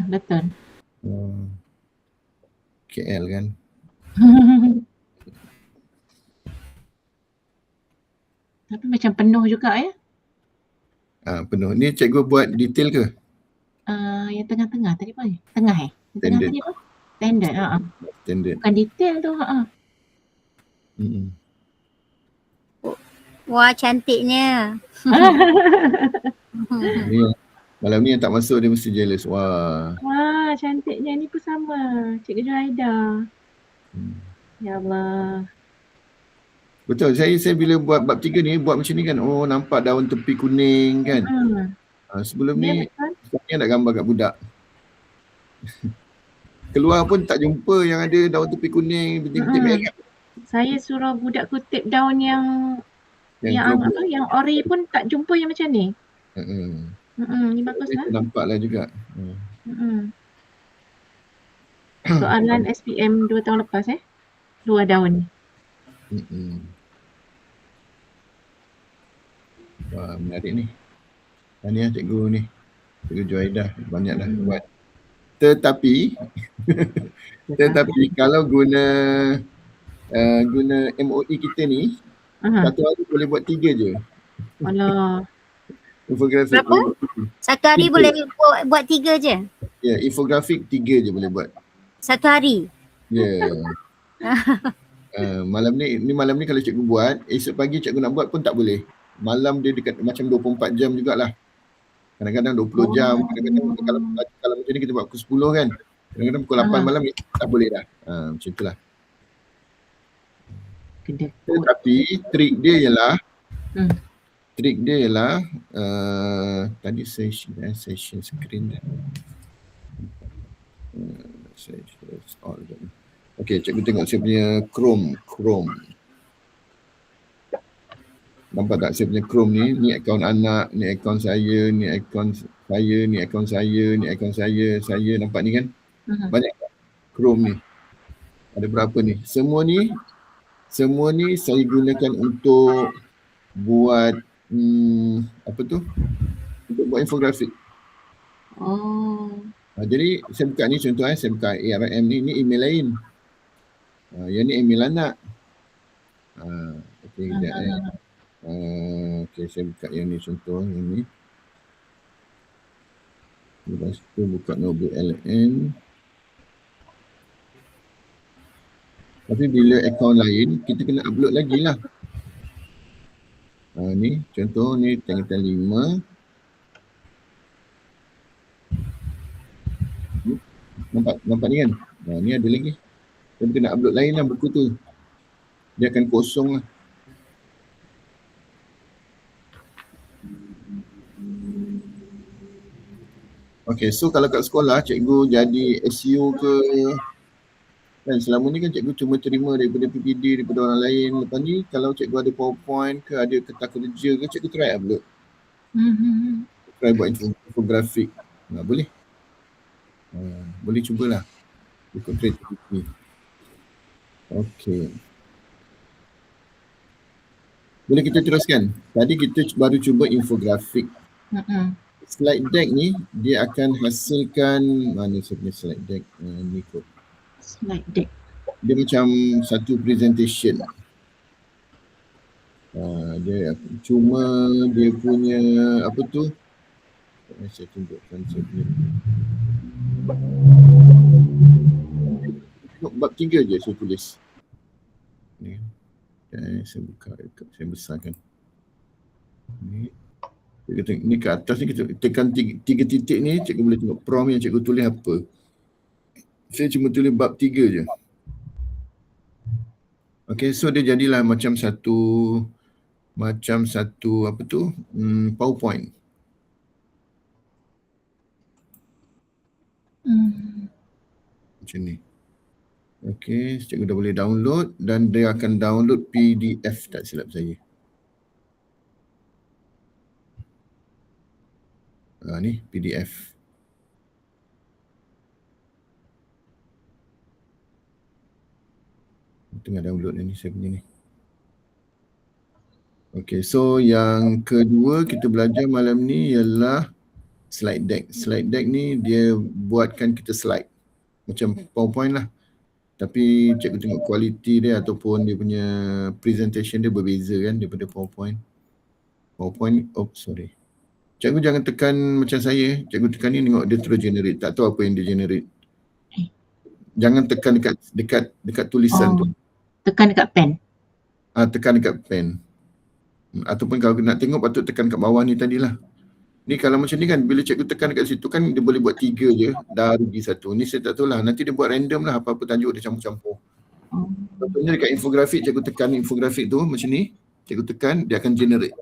Betul. KL kan? Tapi macam penuh juga ya. Penuh. Ni cikgu buat detail ke? Yang tengah-tengah tadi apa? Tengah Yang tengah tadi apa? Standard. Standard. Bukan detail tu. Wah, cantiknya. Malam ni yang tak masuk dia mesti jealous. Wah, Cantiknya ni pun sama. Cikgu Juhaida. Ya Allah. betul. Saya bila buat bab 3 ni, buat macam ni kan. Oh, nampak daun tepi kuning kan. Sebelum ni, saya nak gambar kat budak. Keluar pun tak jumpa yang ada daun tepi kuning, bintik-bintik merah. Saya suruh budak kutip daun yang ori pun tak jumpa yang macam ni. Ni bagus lah. Nampaklah juga. Soalan SPM 2 tahun lepas 2 daun ni. Wah, menarik ni. Tahniah cikgu ni. Cikgu Juhaida banyak dah buat. Tetapi kalau guna MOE kita ni, satu hari boleh buat 3 je. Alah. Infografik. Berapa? Satu hari 3. boleh buat 3 je? Ya, infografik 3 je boleh buat. Satu hari? Ya. Malam ni kalau cikgu buat, esok pagi cikgu nak buat pun tak boleh. Malam dia dekat macam 24 jam jugalah. Kadang-kadang 20 jam, kadang-kadang kalau macam ni kita buat pukul 10 kan. Kadang-kadang pukul 8 malam ni tak boleh dah. Macam itulah. Tetapi trik dia ialah tadi session screen dah. Okey, cikgu tengok saya punya Chrome. Nampak tak saya punya Chrome ni? Ni akaun anak, ni akaun saya, ni akaun saya, ni akaun saya, ni akaun saya. Nampak ni kan? Banyak tak? Chrome ni. Ada berapa ni? Semua ni saya gunakan untuk buat untuk buat infografik. Jadi saya buka ni contoh saya buka ARM ni email lain. Yang ni email anak. Okey, okey, saya buka yang ni contoh yang ni. Lepas tu buka notebook LN. Tapi bila akaun lain, kita kena upload lagi lah. Ni contoh ni tanggal 5. Nampak ni kan? Ni ada lagi. Kita kena upload lain lah buku tu. Dia akan kosong lah. Okay, so kalau kat sekolah cikgu jadi SU ke, kan selama ni kan cikgu cuma terima daripada PPD, daripada orang lain. Lepas ni kalau cikgu ada PowerPoint ke, ada kertas kerja ke, cikgu try upload. Try buat infografik. Boleh. Boleh cubalah. Ikut kreativiti. Okay. Boleh kita teruskan? Tadi kita baru cuba infografik. Slide deck ni dia akan hasilkan, mana saya punya slide deck? Ni kot. Slide deck. Dia macam satu presentation. Dia cuma dia punya apa tu? Saya tunjukkan saya punya. Tengok bab 3 je saya tulis. Ni. Saya buka, saya besarkan. Ni. Ni ke atas ni kita tekan 3 titik ni, cikgu boleh tengok prompt yang cikgu tulis apa. Saya cuma tulis bab 3 je. Okay, so dia jadilah macam satu apa tu? PowerPoint. Macam ni. Okay, cikgu dah boleh download dan dia akan download PDF tak silap saya. Ni PDF. Tengah download ni saya punya ni. Okay, so yang kedua kita belajar malam ni ialah slide deck. Slide deck ni dia buatkan kita slide. Macam PowerPoint lah. Tapi cikgu tengok kualiti dia ataupun dia punya presentation dia berbeza kan daripada PowerPoint. Sorry. Cikgu jangan tekan macam saya. Cikgu tekan ni tengok dia terus generate. Tak tahu apa yang dia generate. Jangan tekan dekat tulisan tu. Tekan dekat pen. Tekan dekat pen. Ataupun kalau nak tengok patut tekan kat bawah ni tadilah. Ni kalau macam ni kan bila cikgu tekan dekat situ kan dia boleh buat 3 je, dah rugi 1. Ni saya tak tahu lah. Nanti dia buat random lah apa-apa tajuk dia campur-campur. Contohnya dekat infografik, cikgu tekan infografik tu macam ni, cikgu tekan dia akan generate.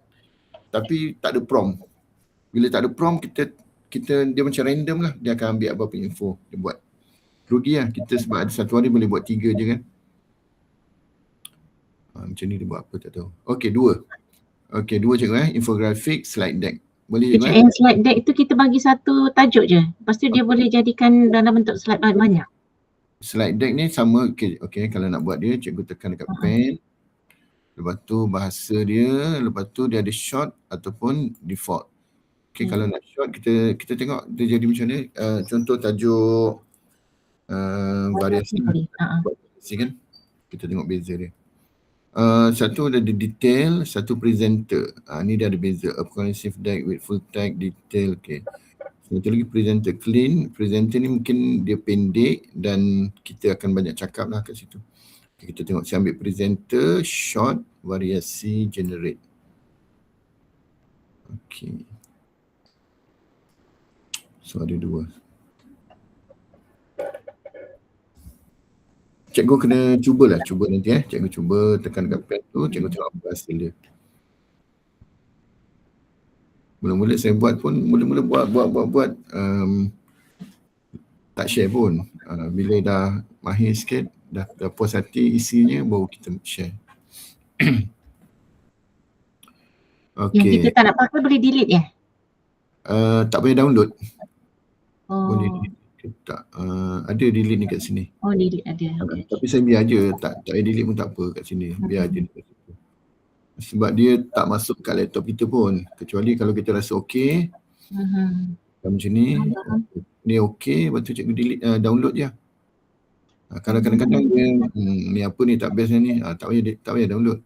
Tapi tak ada prompt. Bila tak ada prompt kita dia macam random lah, dia akan ambil apa-apa info dia buat. Rugi lah kita sebab ada satu hari boleh buat 3 je kan. Macam ni dia buat apa tak tahu. Okey, 2. Okey, 2 cikgu infografik, slide deck. Boleh Kejap, yang slide deck tu kita bagi satu tajuk je. Lepas tu dia boleh jadikan dalam bentuk slide banyak. Slide deck ni sama, okay, kalau nak buat dia, cikgu tekan dekat pen. Lepas tu bahasa dia, lepas tu dia ada short ataupun default. Okay, kalau nak short, kita tengok dia jadi macam ni. Contoh tajuk variasi kan. Kita tengok beza dia. Satu ada detail, satu presenter. Ni dia ada beza. A comprehensive deck with full text, detail. Okay. Satu lagi presenter clean. Presenter ni mungkin dia pendek dan kita akan banyak cakap lah kat situ. Okay, kita tengok saya ambil presenter, short, variasi, generate. Okay. So ada 2. Cikgu kena cuba nanti Cikgu cuba tekan dekat pen tu, cikgu tengok apa hasil dia. Mula-mula saya buat pun, mula-mula buat tak share pun. Bila dah mahir sikit, dah puas hati isinya, baru kita share. Okay. Yang kita tak nak pakai boleh delete ya? Tak payah download. Boleh delete. Tak, ada delete ni kat sini. Delete ada. Okay. Tapi saya biar je, tak payah delete pun tak apa kat sini. Biar je dekat situ. Sebab dia tak masuk kat laptop kita pun. Kecuali kalau kita rasa okey. Macam ni. Ni okey, lepas tu cikgu delete, download je. Kalau kadang-kadang dia, ni apa ni tak best ni, tak payah download.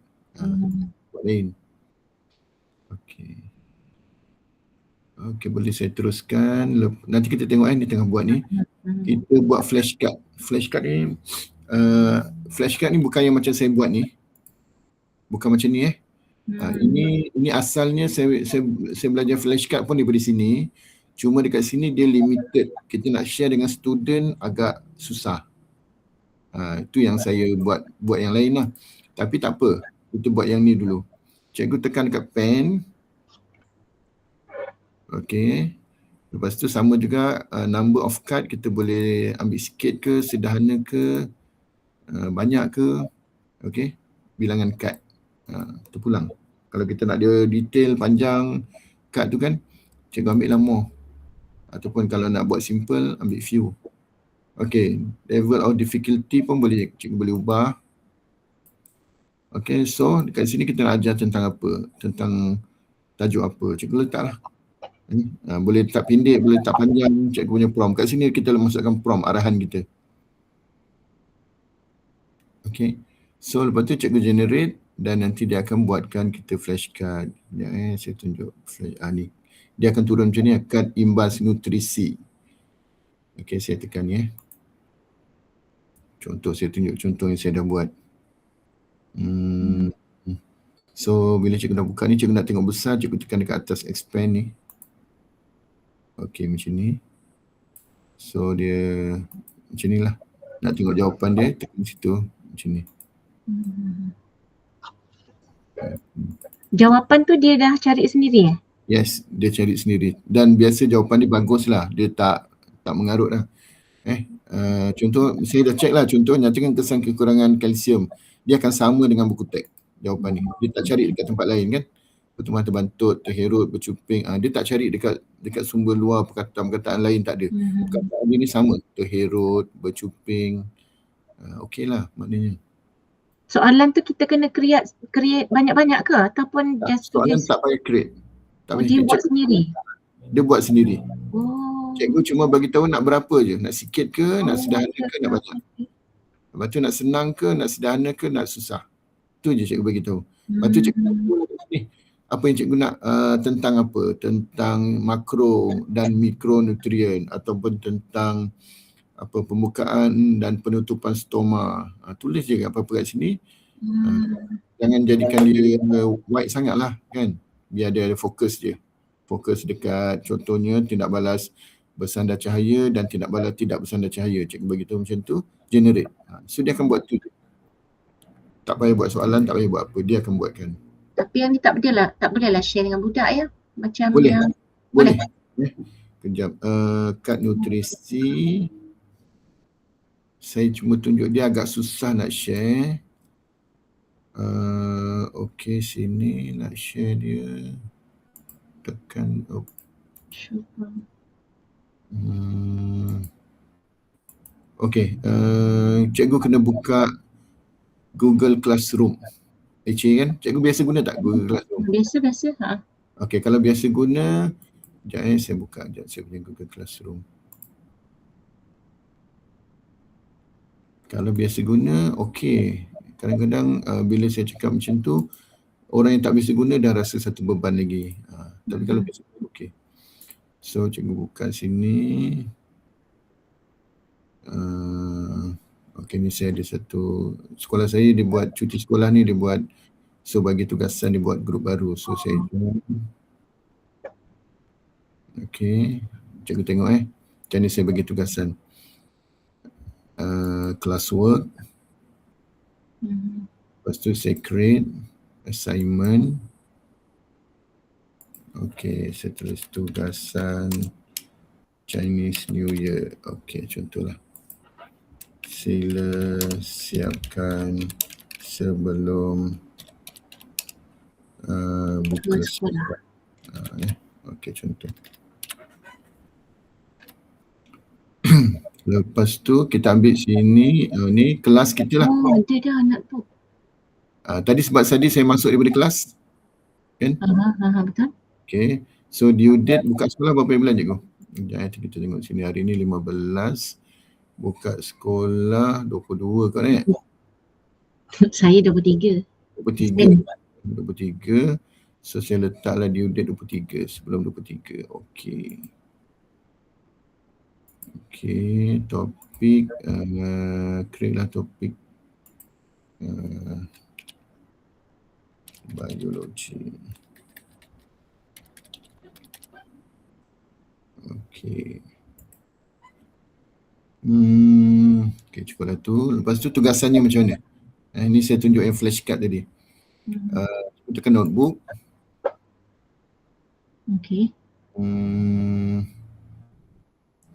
Buat lain. Okey. Okey, boleh saya teruskan. Nanti kita tengok ni tengah buat ni. Kita buat flashcard. Flashcard ni bukan yang macam saya buat ni. Bukan macam ni ini asalnya saya belajar flashcard pun daripada sini. Cuma dekat sini dia limited. Kita nak share dengan student agak susah. Itu yang saya buat yang lain lah. Tapi tak apa. Kita buat yang ni dulu. Cikgu tekan dekat pen. Okey. Lepas tu sama juga number of card kita boleh ambil sikit ke, sederhana ke, banyak ke. Okey. Bilangan card. Terpulang. Kalau kita nak dia detail panjang card tu kan, cikgu ambil lah more. Ataupun kalau nak buat simple, ambil few. Okey. Level of difficulty pun boleh, cikgu boleh ubah. Okey. So dekat sini kita nak ajar tentang apa? Tentang tajuk apa? Cikgu letaklah. Boleh letak pendek, boleh letak panjang, cikgu punya prompt. Kat sini kita masukkan prompt, arahan kita. Okay. So lepas tu cikgu generate. dan nanti dia akan buatkan kita flashcard. Saya tunjuk flash, ni. Dia akan turun macam ni, kad imbas nutrisi. Okey, saya tekan ya. Contoh, saya tunjuk contoh yang saya dah buat. So bila cikgu dah buka ni, cikgu nak tengok besar, cikgu tekan dekat atas expand ni. Okey, macam ni. So dia macam ni lah. Nak tengok jawapan dia, tekan situ macam ni. Jawapan tu dia dah cari sendiri Yes, dia cari sendiri. Dan biasa jawapan dia bagus lah. Dia tak mengarut lah. Contoh, saya dah check lah. Contoh, nyatakan kesan kekurangan kalsium. Dia akan sama dengan buku teks jawapan ni. Dia tak cari dekat tempat lain kan. Pertumbuhan terbantut, terherut, bercuping. Dia tak cari dekat sumber luar perkataan lain, tak ada. Perkataan dia ni sama. Terherut, bercuping. Okey lah maknanya. Soalan tu kita kena create banyak-banyak ke ataupun just soalan tak payah create. Tak payah dia create. buat sendiri? Dia buat sendiri. Oh. Cikgu cuma bagi tahu nak berapa je. Nak sikit ke, nak sederhana ke, nak banyak. Lepas tu nak senang ke, nak sederhana ke, nak susah. Tu je cikgu bagi tahu. Lepas tu cikgu nak tahu ni. Apa yang cikgu nak tentang apa? Tentang makro dan mikronutrien ataupun tentang pembukaan dan penutupan stoma. Tulis je apa-apa kat sini. Jangan jadikan dia wide sangat lah kan. Biar dia ada fokus je. Fokus dekat contohnya tindak balas bersandar cahaya dan tindak balas tidak bersandar cahaya. Cikgu bagi tahu macam tu, generate. So dia akan buat tu. Tak payah buat soalan, tak payah buat apa. Dia akan buatkan. Tapi yang ni tak boleh lah share dengan budak ya. Macam boleh. yang Boleh. Kejap. Kad nutrisi. Saya cuma tunjuk dia agak susah nak share. Okey, sini nak share dia. Tekan okey, cikgu kena buka Google Classroom. kan? Cikgu biasa guna tak Google Classroom? Biasa. Okey, kalau biasa guna, sekejap saya buka saya punya Google Classroom. Kalau biasa guna, okey. Kadang-kadang bila saya cakap macam tu, orang yang tak biasa guna dah rasa satu beban lagi. Tapi kalau biasa guna, okey. So, cikgu buka sini. Okey, ni saya ada satu, sekolah saya dia buat cuti sekolah ni, dia buat, so bagi tugasan dia buat grup baru. So, saya okey, cikgu tengok macam ni saya bagi tugasan. Classwork. Lepas tu saya create assignment. Okey, saya tulis tugasan Chinese New Year. Okey, contohlah. Sila siapkan sebelum buka sekolah. Okey, contoh. Lepas tu kita ambil sini, ni kelas kita lah. Ada dah anak tu. Tadi sebab tadi saya masuk daripada kelas. Kan? Betul. Okay. So due date buka sekolah berapa bulan cikgu? Sekejap kita tengok sini, hari ni 15. Buka sekolah 22 kan Saya 23. 23. So saya letaklah due date 23, sebelum 23. Okey. Okey, topik, create lah topik biologi. Okey. Okey, cukuplah tu. Lepas tu tugasannya macam mana? Ini saya tunjuk yang flashcard tadi. Tekan notebook. Okey.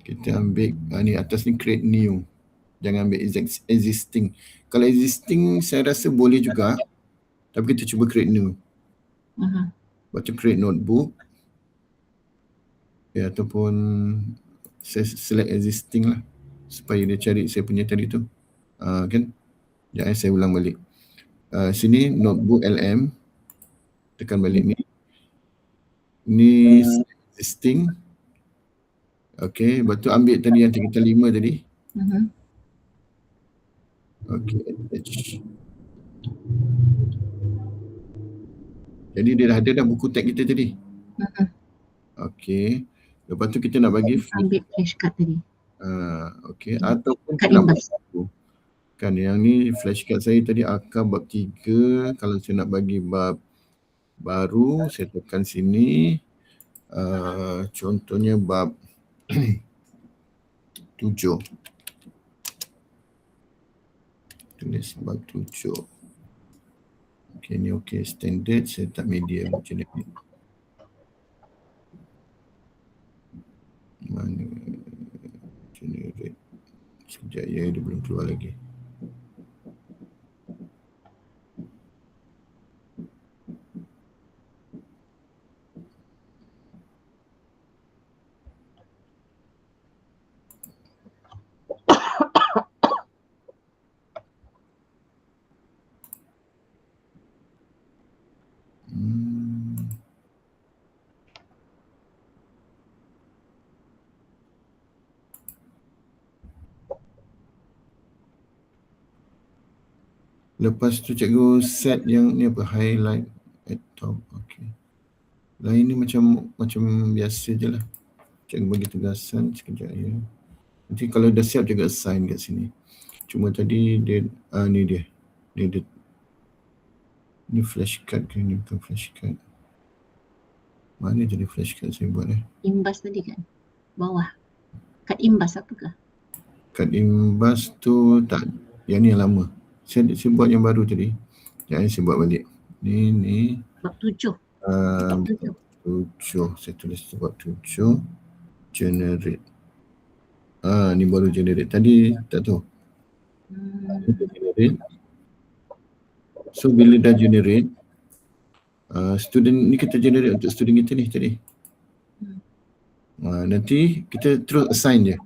Kita ambil ni atas ni create new. Jangan ambil existing. Kalau existing saya rasa boleh juga. Tapi kita cuba create new. Lepas tu create notebook. Ya, ataupun saya select existing lah. Supaya dia cari saya punya tadi tu. Kan? Jangan saya ulang balik. Sini notebook LM. Tekan balik ni. Ni existing. Okey, lepas tu ambil tadi yang kita 5 tadi. Okey, attach. Jadi dia dah ada dah buku tag kita tadi. Okey. Lepas tu kita nak bagi Ambil flashcard tadi. okey. Ataupun Kad nak imbas. bagi kan yang ni flashcard saya tadi akar bab 3. Kalau saya nak bagi bab baru, saya tekan sini. Contohnya bab 7. Tulis bab 7. Okey, ni okey. Standard, saya tak medium macam ni. Mana generate. Sekejap ya, dia belum keluar lagi. Lepas tu cikgu set yang ni apa, highlight at top. Okey. Lain ni macam biasa je lah. Cikgu bagi tugasan sekejap ya. Nanti kalau dah siap cikgu assign kat sini. Cuma tadi dia ni dia. Ni flashcard ke ni bukan flashcard. Mana jadi flashcard saya buat Imbas tadi kan? Bawah. Kad imbas apakah? Kad imbas tu tak. Yang ni yang lama. Saya buat yang baru tadi. Yang saya buat balik. Ni. Bab 7. Bab 7. Saya tulis tu bab 7. Generate. Ni baru generate. Tadi tak tahu. Generate. So bila dah generate, student ni kita generate untuk student kita ni tadi. Nanti kita terus assign je.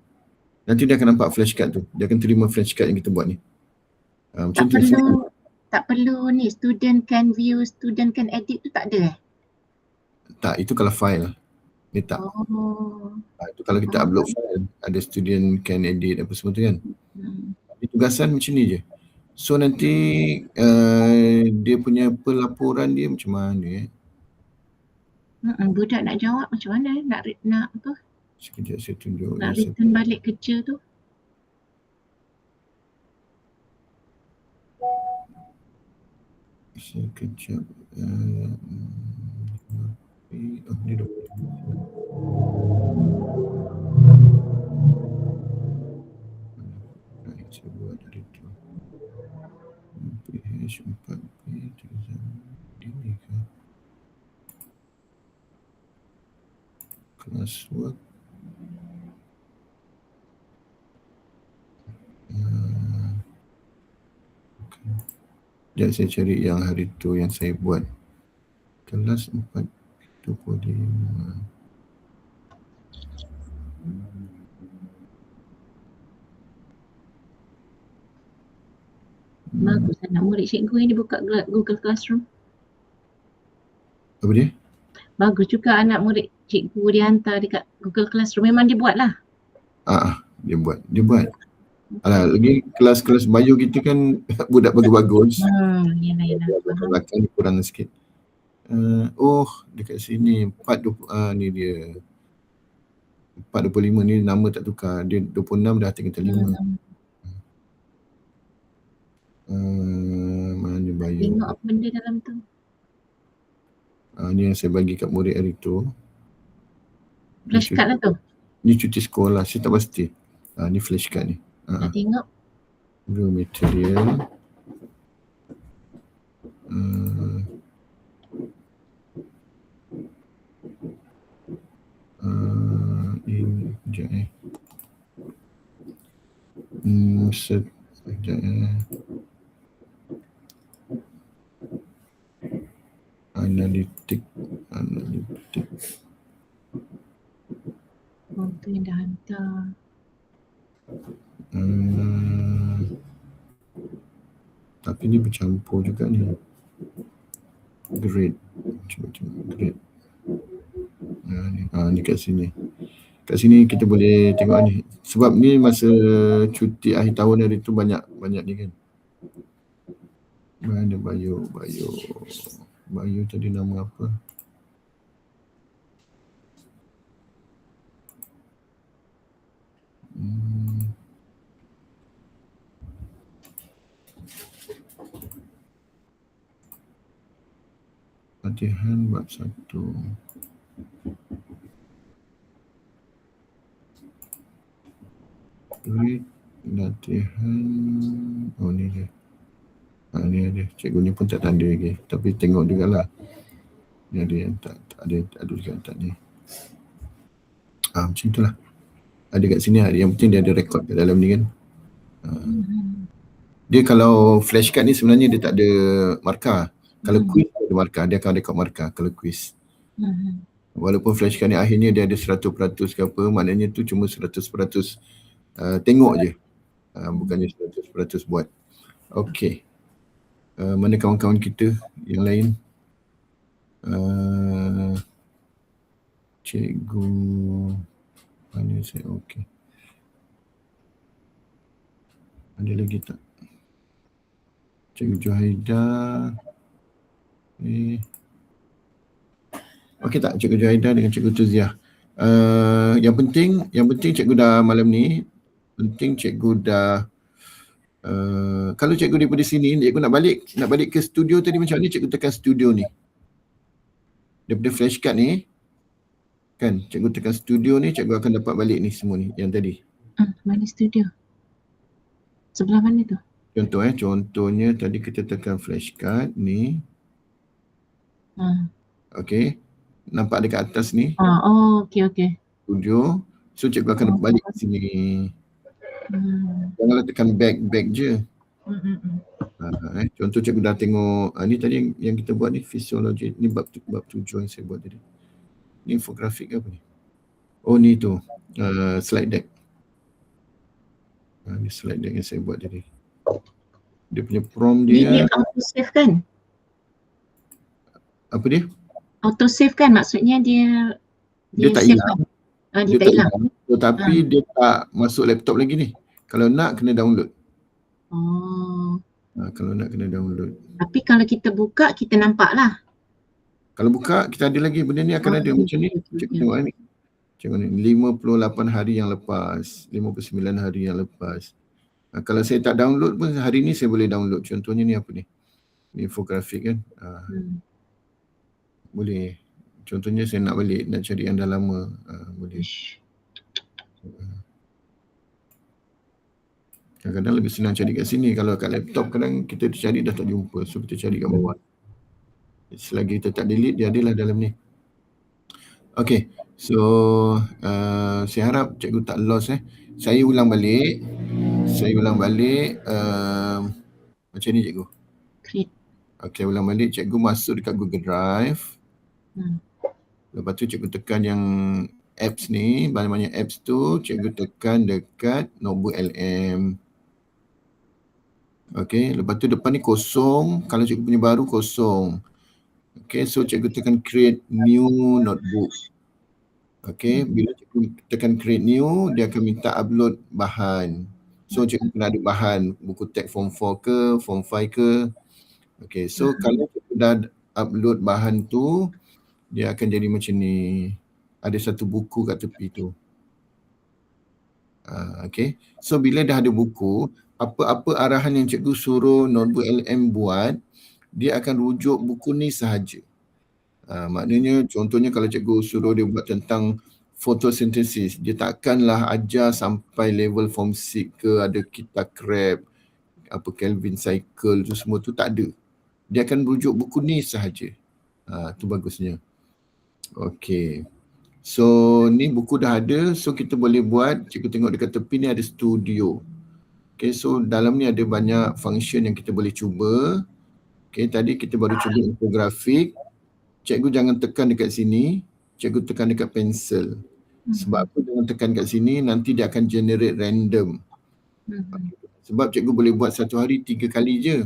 Nanti dia akan nampak flashcard tu. Dia akan terima flashcard yang kita buat ni. Tak perlu ni student can view, student can edit tu tak ada Tak, itu kalau file. Ni tak. Itu kalau kita upload file, ada student can edit apa semua tu kan. Tugasan macam ni je. So nanti dia punya pelaporan dia macam mana budak nak jawab macam mana nak apa? Sekejap saya tunjuk. Nak return balik kerja tu. Sekejap. Ni dah. Saya buat dari tu. PH4P ini ke? Classwork. Sekejap saya cari yang hari tu yang saya buat. Kelas 4.25. Bagus anak murid cikgu ini buka Google Classroom. Apa dia? Bagus juga anak murid cikgu dia hantar dekat Google Classroom. Memang dia buat lah. Dia buat. Alah, lagi kelas-kelas bio kita kan budak bagus-bagus. Yalah. Belakang kurang sikit. Dekat sini 4.20 ni dia. 4.25 ni nama tak tukar. Dia 26 dah tinggal 5. Mana bio? Tengok apa benda dalam tu. Ni yang saya bagi kat murid hari tu. Flashcard lah tu. Ni cuti sekolah, saya tak pasti. Ni flashcard ni. Nak tengok. Raw material. Ini sekejap sekejap Analitik. Tu yang dah hantar. Tapi ni bercampur juga ni. Grade. Macam grade. Ni kat sini. Kat sini kita boleh tengok ni. Sebab ni masa cuti akhir tahun hari tu banyak ni kan. Mana bio. Bayu tadi nama apa? Latihan bab 1. Read latihan. Oh ni dia. Ni ada. Cikgu ni pun tak tanda lagi. Tapi tengok jugalah. Ni ada yang tak ada juga tak ni. Macam itulah. Ada kat sini ada. Yang penting dia ada rekod kat dalam ni kan. Dia kalau flashcard ni sebenarnya dia tak ada markah. Kalau quiz ada markah, dia akan rekod markah kalau quiz. Walaupun flashcard ni akhirnya dia ada 100% ke apa, maknanya tu cuma 100% tengok je. Bukannya 100% buat. Okey. Mana kawan-kawan kita yang lain? Cikgu mana saya okey. Ada lagi tak? Cikgu Juhaida. Okey tak Cikgu Juhaida dengan Cikgu Tuziah? Yang penting cikgu dah malam ni, penting cikgu dah kalau cikgu daripada sini, cikgu nak balik ke studio tadi macam ni, cikgu tekan studio ni. Daripada flashcard ni, kan, cikgu tekan studio ni, cikgu akan dapat balik ni semua ni, yang tadi. Mana studio? Sebelah mana tu? Contohnya tadi kita tekan flashcard ni. Okey. Nampak dekat atas ni. Okey. Studio. So cikgu akan balik ke sini. Janganlah tekan back je. Contoh cikgu dah tengok ni tadi yang kita buat ni fisiologi. Ni bab 7 yang saya buat tadi. Ni infografik ke apa ni? Oh ni tu. Slide deck. Ni slide deck yang saya buat tadi. Dia punya prompt dia. Dia auto save kan? Apa dia? Auto save kan, maksudnya dia tak save hilang. kan? Dia tak hilang. Tetapi dia tak masuk laptop lagi ni. Kalau nak kena download. Kalau nak kena download. Tapi kalau kita buka, kita nampak lah. Kalau buka, kita ada lagi benda ni akan ada macam ni. Cikgu tengok ni. Cikgu ni 58 hari yang lepas, 59 hari yang lepas. Kalau saya tak download pun hari ni saya boleh download. Contohnya ni apa ni? Ni infografik kan. Boleh. Contohnya saya nak balik, nak cari yang dah lama. Boleh. Kadang-kadang lebih senang cari kat sini. Kalau kat laptop kadang kita cari dah tak jumpa. So kita cari kat bawah. Selagi kita tak delete, dia adalah dalam ni. Okay. So saya harap cikgu tak lost Saya ulang balik. Macam ni cikgu. Okay, ulang balik. Cikgu masuk dekat Google Drive. Lepas tu cikgu tekan yang apps ni. Banyak-banyak apps tu. Cikgu tekan dekat notebook LM. Okay, lepas tu depan ni kosong. Kalau cikgu punya baru kosong. Okay, so cikgu tekan create new notebook. Okay, bila cikgu tekan create new, dia akan minta upload bahan. So cikgu kena ada bahan, buku teks form 4 ke, form 5 ke. Okay, so kalau cikgu dah upload bahan tu, dia akan jadi macam ni. Ada satu buku kat tepi tu. Okay, so bila dah ada buku, apa-apa arahan yang cikgu suruh notebook LM buat, dia akan rujuk buku ni sahaja. Maknanya contohnya kalau cikgu suruh dia buat tentang photosynthesis, dia takkanlah ajar sampai level form 6 ke, ada kita crab, apa Kelvin cycle tu semua tu tak ada. Dia akan rujuk buku ni sahaja. Tu bagusnya. Okay. So ni buku dah ada, so kita boleh buat. Cikgu tengok dekat tepi ni ada studio. Okay, so dalam ni ada banyak function yang kita boleh cuba. Okay, tadi kita baru cuba infografik. Cikgu jangan tekan dekat sini, cikgu tekan dekat pencil. Sebab apa jangan tekan kat sini, nanti dia akan generate random. Sebab cikgu boleh buat satu hari 3 kali je.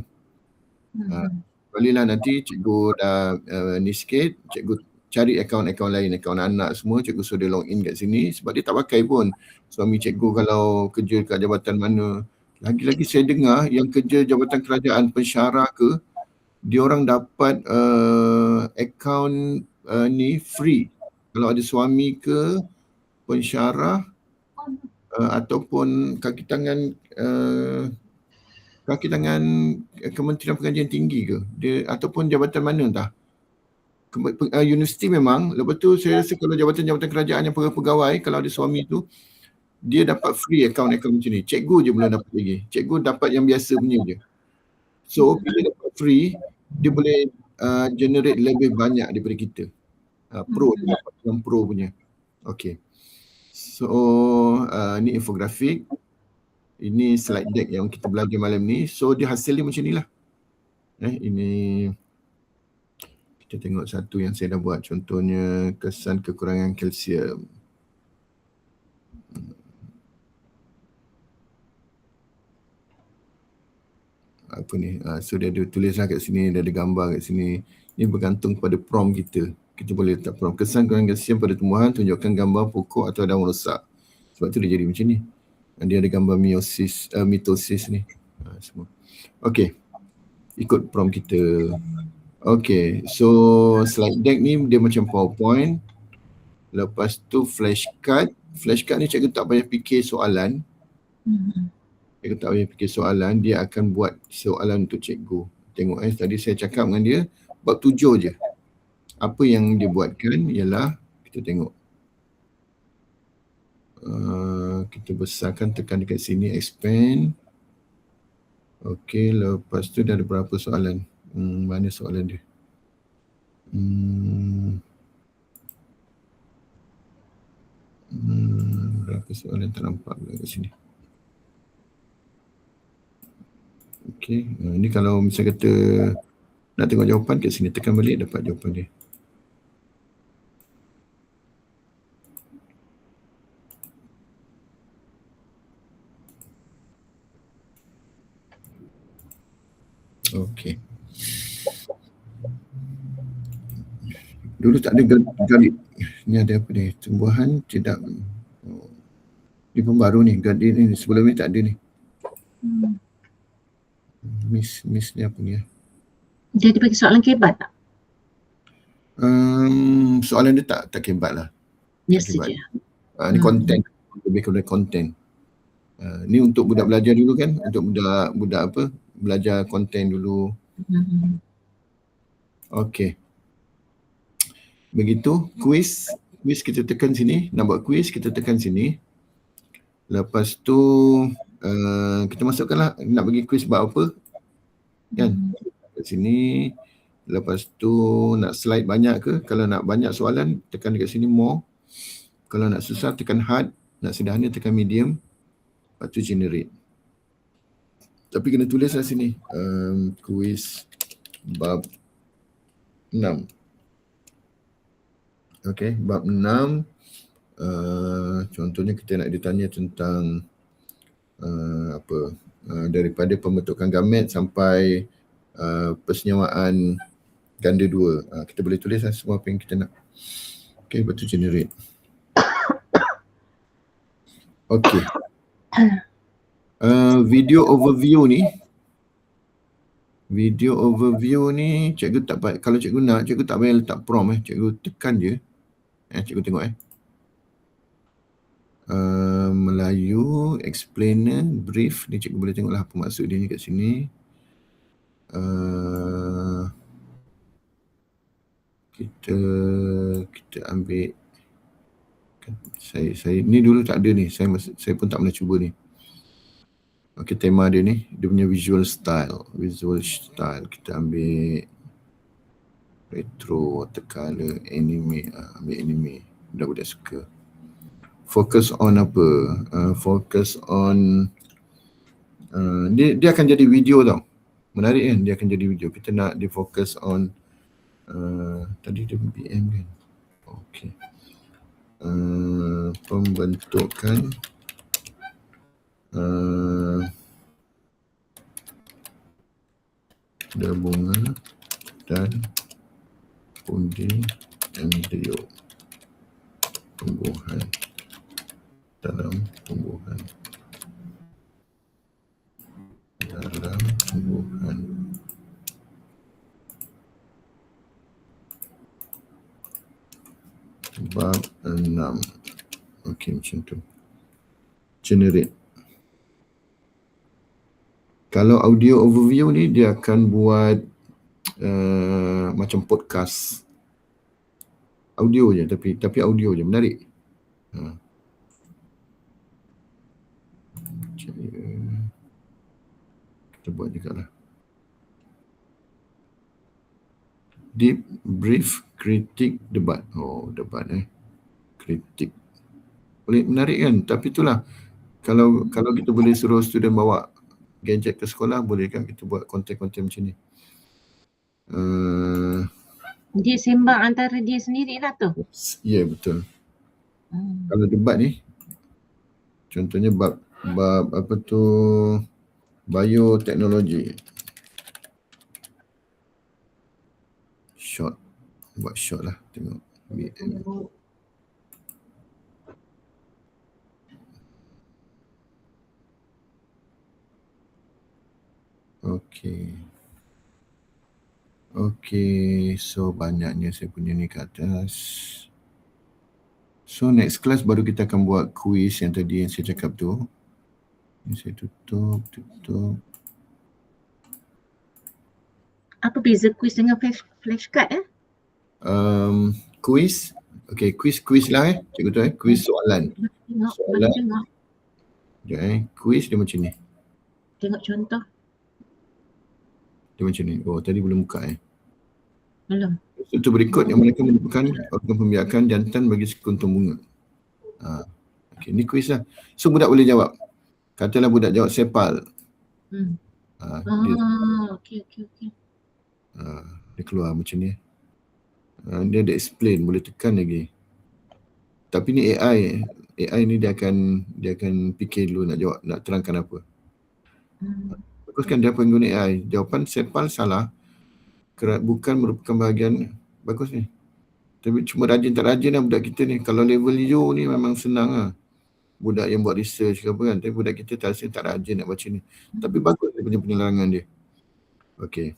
Kalilah nanti cikgu dah ni sikit, cikgu cari akaun-akaun lain, akaun anak semua, cikgu suruh dia login kat sini sebab dia tak pakai pun. Suami cikgu kalau kerja kat jabatan mana, lagi-lagi saya dengar yang kerja jabatan kerajaan pensyarah ke, dia orang dapat account ni free. Kalau ada suami ke, pensyarah ataupun kaki tangan Kementerian Pengajian Tinggi ke, dia ataupun jabatan mana entah. Universiti memang, lepas tu saya rasa kalau jabatan-jabatan kerajaan yang pegawai, kalau ada suami tu, dia dapat free account macam ni. Cikgu je belum dapat lagi. Cikgu dapat yang biasa punya je. So, bila dapat free, dia boleh generate lebih banyak daripada kita. Pro, dia dapat yang pro punya. Okay. So, ni infografik. Ini slide deck yang kita belajar malam ni. So, dia hasil dia macam ni lah. Ini kita tengok satu yang saya dah buat. Contohnya, kesan kekurangan kalsium. Apa ni? So, dia ada tulislah kat sini, dia ada gambar kat sini. Ini bergantung pada prompt kita. Kita boleh letak prompt. Kesan kekurangan kalsium pada tumbuhan, tunjukkan gambar pokok atau daun rosak. Sebab tu dia jadi macam ni. Dia ada gambar mitosis ni. Semua. Okay. Ikut prompt kita. Okay. So, slide deck ni dia macam PowerPoint. Lepas tu flashcard. Flashcard ni cikgu tak payah fikir soalan. Cikgu tak payah fikir soalan. Dia akan buat soalan untuk cikgu. Tengok tadi saya cakap dengan dia. Bab 7 je. Apa yang dia buatkan ialah kita tengok. Kita besarkan, tekan dekat sini, expand. Okey, lepas tu dah ada berapa soalan? Mana soalan dia? Berapa soalan tak nampak pula kat sini. Okey, ni kalau misalnya kata nak tengok jawapan kat sini, tekan balik dapat jawapan dia. Okey. Dulu tak ada gadit. Ni ada apa ni? Tumbuhan tidak. Ni pembaru ni. Gadit ni sebelum ni tak ada ni. Miss ni apa ni? Dia ada bagi soalan kebat tak? Soalan dia tak kebat lah. Biasa je. Ni konten. Lebih kepada konten. Ni untuk budak belajar dulu kan? Untuk budak apa? Belajar konten dulu. Okey. Begitu, quiz kita tekan sini. Nak buat quiz, kita tekan sini. Lepas tu, kita masukkanlah nak bagi quiz buat apa. Kan? Kat sini. Lepas tu, nak slide banyak ke? Kalau nak banyak soalan, tekan dekat sini more. Kalau nak susah, tekan hard. Nak sederhana, tekan medium. Lepas tu generate. Tapi kena tulislah sini. Quiz bab 6. Okey, bab 6. Contohnya kita nak ditanya tentang daripada pembentukan gamet sampai persenyawaan ganda dua. Kita boleh tulislah semua apa yang kita nak. Okey, lepas tu generate. Okey. Video overview ni cikgu tak payah, kalau cikgu nak, cikgu tak payah letak prompt cikgu tekan je. Cikgu tengok Melayu, explainer, brief ni cikgu boleh tengoklah apa maksud dia ni kat sini. Kita ambil saya ni dulu tak ada ni, saya pun tak pernah cuba ni. Okey, tema dia ni, dia punya visual style. Kita ambil retro, watercolor, anime. Ambil anime, budak-budak suka. Focus on apa? Focus on dia akan jadi video tau. Menarik kan, dia akan jadi video. Kita nak dia focus on tadi dia BM kan. Okey. Pembentukan gabungan dan undi embrio tumbuhan dalam tumbuhan bab 6. Okey, macam tu. Generate. Kalau audio overview ni dia akan buat macam podcast. Audio je, tapi audio je, menarik. Kita buat juga lah. Deep, brief, kritik, debat. Oh, debat kritik. Boleh, menarik kan? Tapi itulah, kalau kita boleh suruh student bawa gadget ke sekolah, boleh kan kita buat konten-konten macam ni. Dia sembang antara dia sendiri lah tu. Ya, betul. Kalau debat ni, contohnya bab apa tu, bioteknologi. Short. Buat short lah, tengok. Okey, so banyaknya saya punya ni ke atas. So next class baru kita akan buat quiz yang tadi yang saya cakap tu. Ini saya tutup. Apa beza quiz dengan flashcard Quiz. Okey, quiz lah cikgu tu quiz soalan. Tengok. Sekejap quiz dia macam ni. Tengok contoh. Dia macam ni. Oh, tadi belum buka Belum. Itu berikut yang mereka merupakan organ pembiakan jantan bagi sekuntum bunga. Okey, ni quiz lah. So budak boleh jawab. Katalah budak jawab sepal. Okey. Dia keluar macam ni. Dia ada explain, boleh tekan lagi. Tapi ni AI ni dia akan fikir dulu nak jawab, nak terangkan apa. Bagus kan dia pengguna AI. Jawapan sepal salah. Bukan merupakan bahagian. Bagus ni. Tapi cuma rajin tak rajin lah budak kita ni. Kalau level U ni memang senang lah. Budak yang buat research ke apa kan. Tapi budak kita tak rajin nak baca ni. Tapi bagus dia punya penerangan dia. Okey.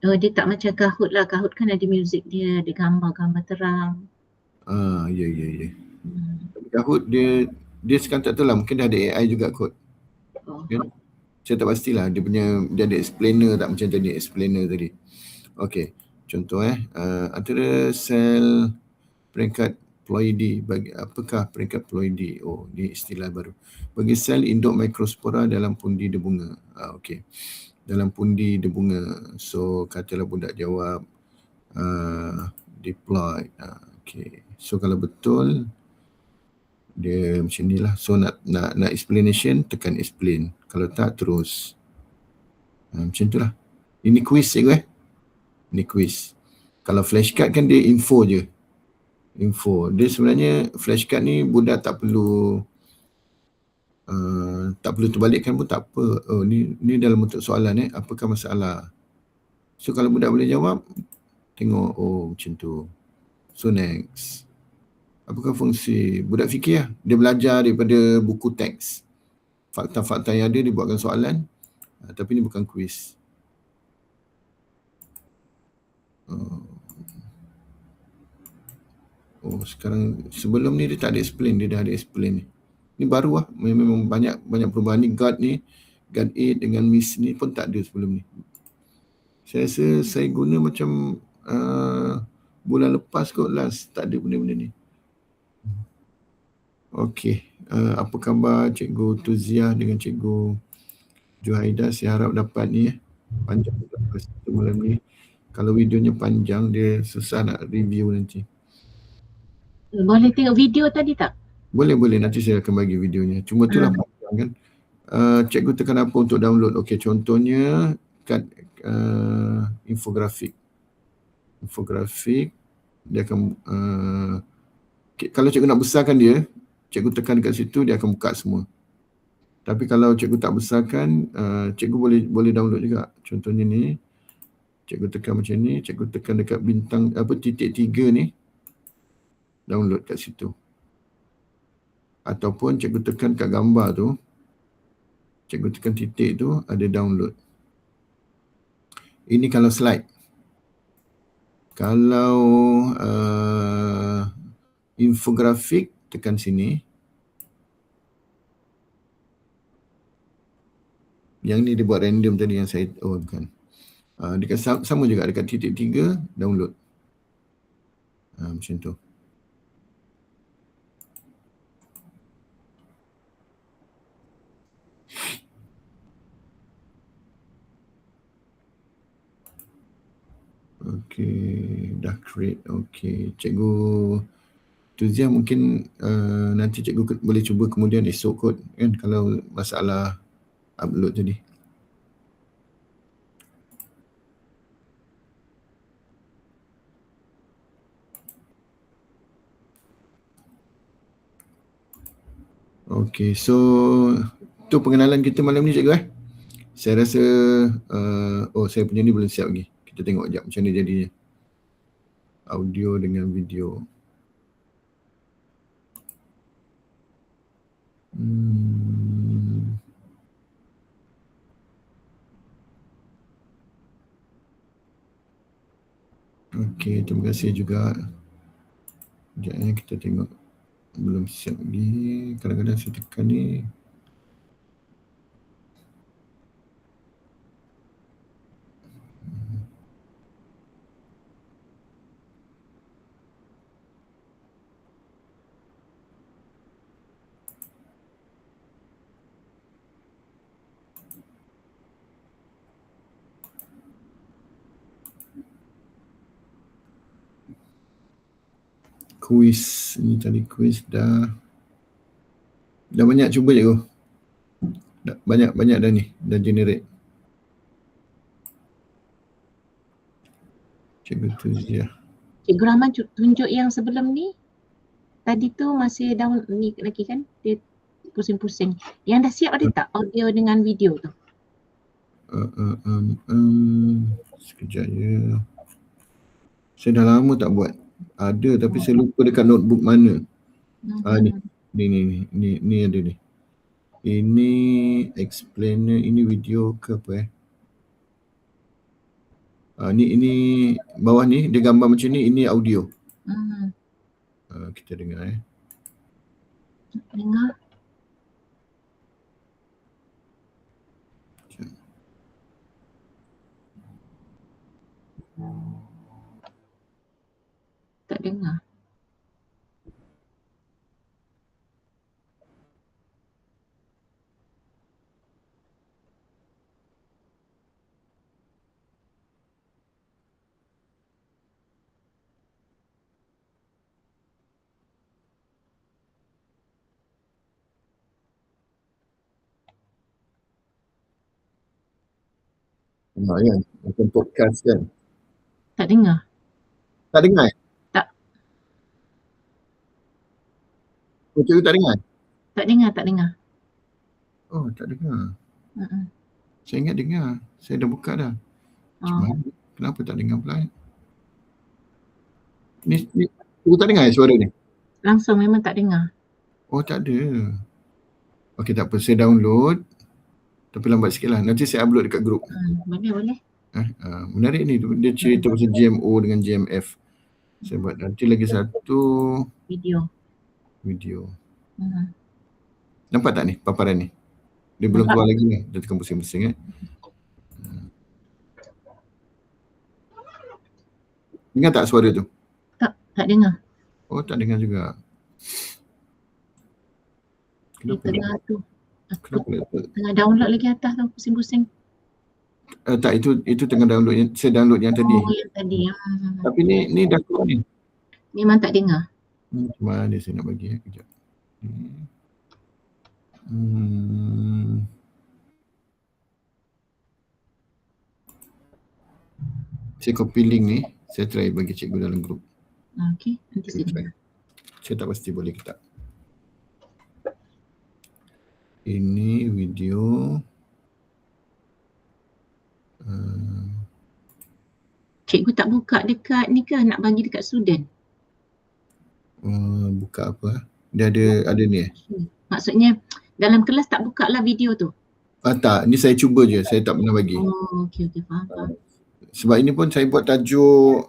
Oh, dia tak macam Kahoot lah. Kahoot kan ada muzik dia, ada gambar-gambar terang. Ya. Tapi Kahoot dia sekarang tak tahu lah. Mungkin dah ada AI juga kot. Kan? Saya tak pastilah dia ada explainer tak macam tadi explainer tadi. Okey. Contoh antara sel peringkat ploidy bagi apakah peringkat ploidy? Oh, ni istilah baru. Bagi sel induk mikrospora dalam pundi debunga. Okey. Dalam pundi debunga. So katalah budak jawab diploid. Okey. So kalau betul dia macam ni lah. So nak explanation, tekan explain. Kalau tak terus. Macam tu lah. Ini quiz cikgu Ini quiz. Kalau flashcard kan dia info je. Dia sebenarnya flashcard ni budak tak perlu terbalikkan pun tak apa. Oh ni dalam bentuk soalan apakah masalah. So kalau budak boleh jawab, tengok macam tu. So next. Apakah fungsi? Budak fikir lah. Dia belajar daripada buku teks. Fakta-fakta yang ada dia buatkan soalan. Tapi ni bukan quiz. Sekarang sebelum ni dia tak ada explain, dia dah ada explain ni. Ni baru lah. Memang banyak perubahan ni. Guard 8 dengan Miss ni pun tak ada sebelum ni. Saya rasa saya guna macam bulan lepas kot last. Tak ada benda-benda ni. Okey. Apa khabar Cikgu Tuziah dengan Cikgu Juhaida? Saya harap dapat ni panjang malam ni. Kalau videonya panjang dia susah nak review nanti. Boleh tengok video tadi tak? Boleh. Nanti saya akan bagi videonya. Cuma itulah panjang kan. Cikgu tekan apa untuk download? Okey, contohnya kad infografik. Dia akan kalau cikgu nak besarkan dia, cikgu tekan dekat situ dia akan buka semua. Tapi kalau cikgu tak besarkan, cikgu boleh download juga. Contohnya ni, cikgu tekan macam ni, cikgu tekan dekat bintang titik 3 ni, download kat situ. Ataupun cikgu tekan kat gambar tu, cikgu tekan titik tu, ada download. Ini kalau slide. Kalau infografik, tekan sini. Yang ni dia buat random tadi yang saya, bukan. Dekat sama juga, dekat titik 3, download. Macam tu. Okey, dah create. Okey, cikgu Tuzia mungkin nanti cikgu boleh cuba kemudian esok kot kan kalau masalah upload tadi. Okey, so tu pengenalan kita malam ni cikgu Saya rasa saya punya ni belum siap lagi. Kita tengok sekejap macam ni jadinya. Audio dengan video. Okey, terima kasih juga. Sekejap kita tengok. Belum siap lagi. Kadang-kadang saya tekan ni. Kuis, ini tadi kuis dah banyak cuba cikgu. Banyak dah ni, dah generate. Cikgu Tuzia. Cikgu Rahman tunjuk yang sebelum ni. Tadi tu masih down ni lagi kan? Dia pusing-pusing. Yang dah siap ada tak audio dengan video tu? Sekejap ya. Saya dah lama tak buat. Ada tapi saya lupa dekat notebook mana. Ni ada ni. Ini explainer, ini video ke apa Ini bawah ni dia gambar macam ni, ini audio. Kita dengar Dengar. Tak dengar. Ya, macam podcast kan. Tak dengar. Tak dengar? Tak. Cikgu tak dengar? Tak dengar. Oh, tak dengar. Saya ingat dengar. Saya dah buka dah. Cuma kenapa tak dengar pula? Ni cikgu tak dengar suara ni? Langsung memang tak dengar. Oh, tak ada. Okey, tak apa. Saya download. Tapi lambat sikit lah. Nanti saya upload dekat grup. Boleh. Menarik ni. Dia cerita pasal GMO dengan GMF. Saya buat nanti lagi satu Video. Nampak tak ni paparan ni? Dia belum keluar lagi ni. Dia tekan pusing-pusing Dengar tak suara tu? Tak dengar. Oh, tak dengar juga. Kenapa? Tengah tu. Kenapa? Tengah download lagi atas tu, pusing-pusing. Tak, itu tengah download. Saya download yang tadi. Oh, yang tadi. Tapi ni dah keluar ni. Memang tak dengar. Macam mana saya nak bagi kejap. Saya copy link ni. Saya try bagi cikgu dalam grup. Okey, nanti saya try. Saya tak pasti boleh ke tak. Ini video. Cikgu tak buka dekat ni ke? Nak bagi dekat student? Buka apa? Dia ada ni Maksudnya dalam kelas tak buka lah video tu? Tak, ni saya cuba je. Saya tak pernah bagi. Oh, okey, faham. Sebab ini pun saya buat tajuk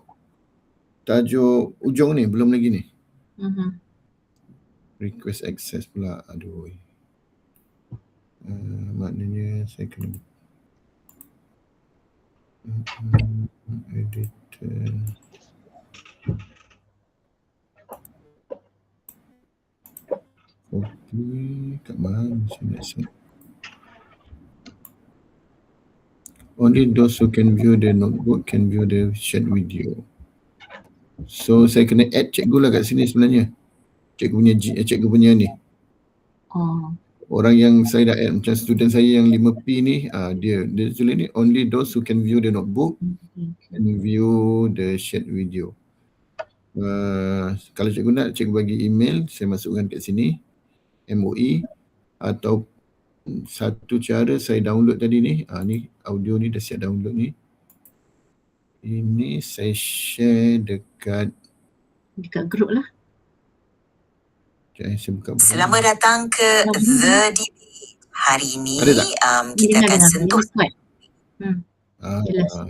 ujung ni, belum lagi ni. Request access pula. Aduh. Maknanya saya kena editor. Copy kat mana saya nak set? Only those who can view the notebook can view the shared video. So saya kena add cikgu lah kat sini sebenarnya. Cikgu punya ni. Oh. Orang yang saya dah add, macam student saya yang 5P ni, dia tulis ni only those who can view the notebook and view the shared video. Kalau cikgu nak, cikgu bagi email, saya masukkan kat sini, MOE, atau satu cara saya download tadi ni, ni audio ni dah siap download ni. Ini saya share dekat grup lah. Okay, saya buka. Selamat datang ke The Debate. Hari ini kita akan sentuh.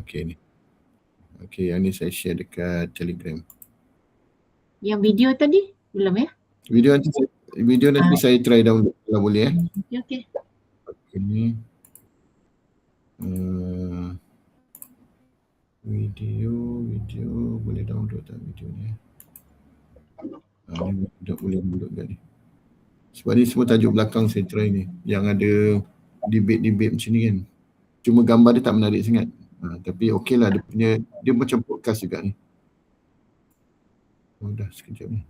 Okay ni. Okay, yang ni saya share dekat Telegram. Yang video tadi belum ya? Video nanti saya try download kalau boleh Okay. Ini video boleh download tak video ni? Ni tak boleh download kat ni. Sebab ni semua tajuk belakang saya try ni, yang ada debate macam ni kan. Cuma gambar dia tak menarik sangat. Tapi okey lah, dia macam podcast juga ni. Dah sekejap ni.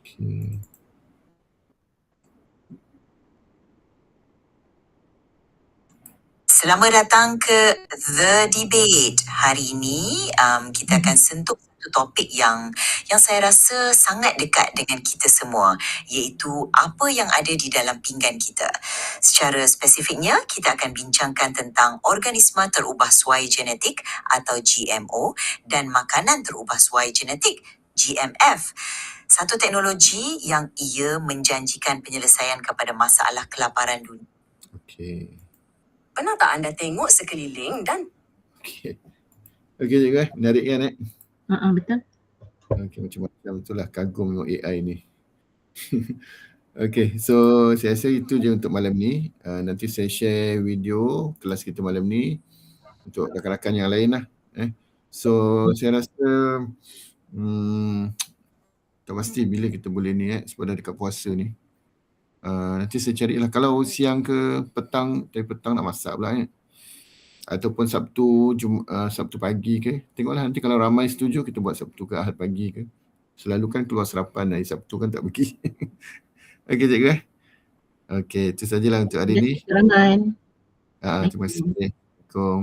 Okay. Selamat datang ke The Debate. Hari ini kita akan sentuh satu topik yang saya rasa sangat dekat dengan kita semua, iaitu apa yang ada di dalam pinggan kita. Secara spesifiknya, kita akan bincangkan tentang organisma terubah suai genetik atau GMO dan makanan terubah suai genetik GMF. Satu teknologi yang ia menjanjikan penyelesaian kepada masalah kelaparan dunia. Okay. Pernah tak anda tengok sekeliling dan... Okay cikgu menarik kan Betul. Okay, macam-macam betul lah, kagum dengan AI ni. Okay, so saya rasa itu je untuk malam ni. Nanti saya share video kelas kita malam ni untuk rakan-rakan yang lain lah. So saya rasa tak pasti bila kita boleh ni sebab dah dekat puasa ni. Nanti saya carilah kalau siang ke petang, dari petang nak masak pula ataupun Sabtu pagi ke. Tengoklah nanti kalau ramai setuju kita buat Sabtu ke Ahad pagi ke. Selalu kan keluar serapan, hari Sabtu kan tak pergi. Okey cikgu Okey, itu sajalah untuk hari ni. Terima kasih. Terima kasih. Assalamualaikum.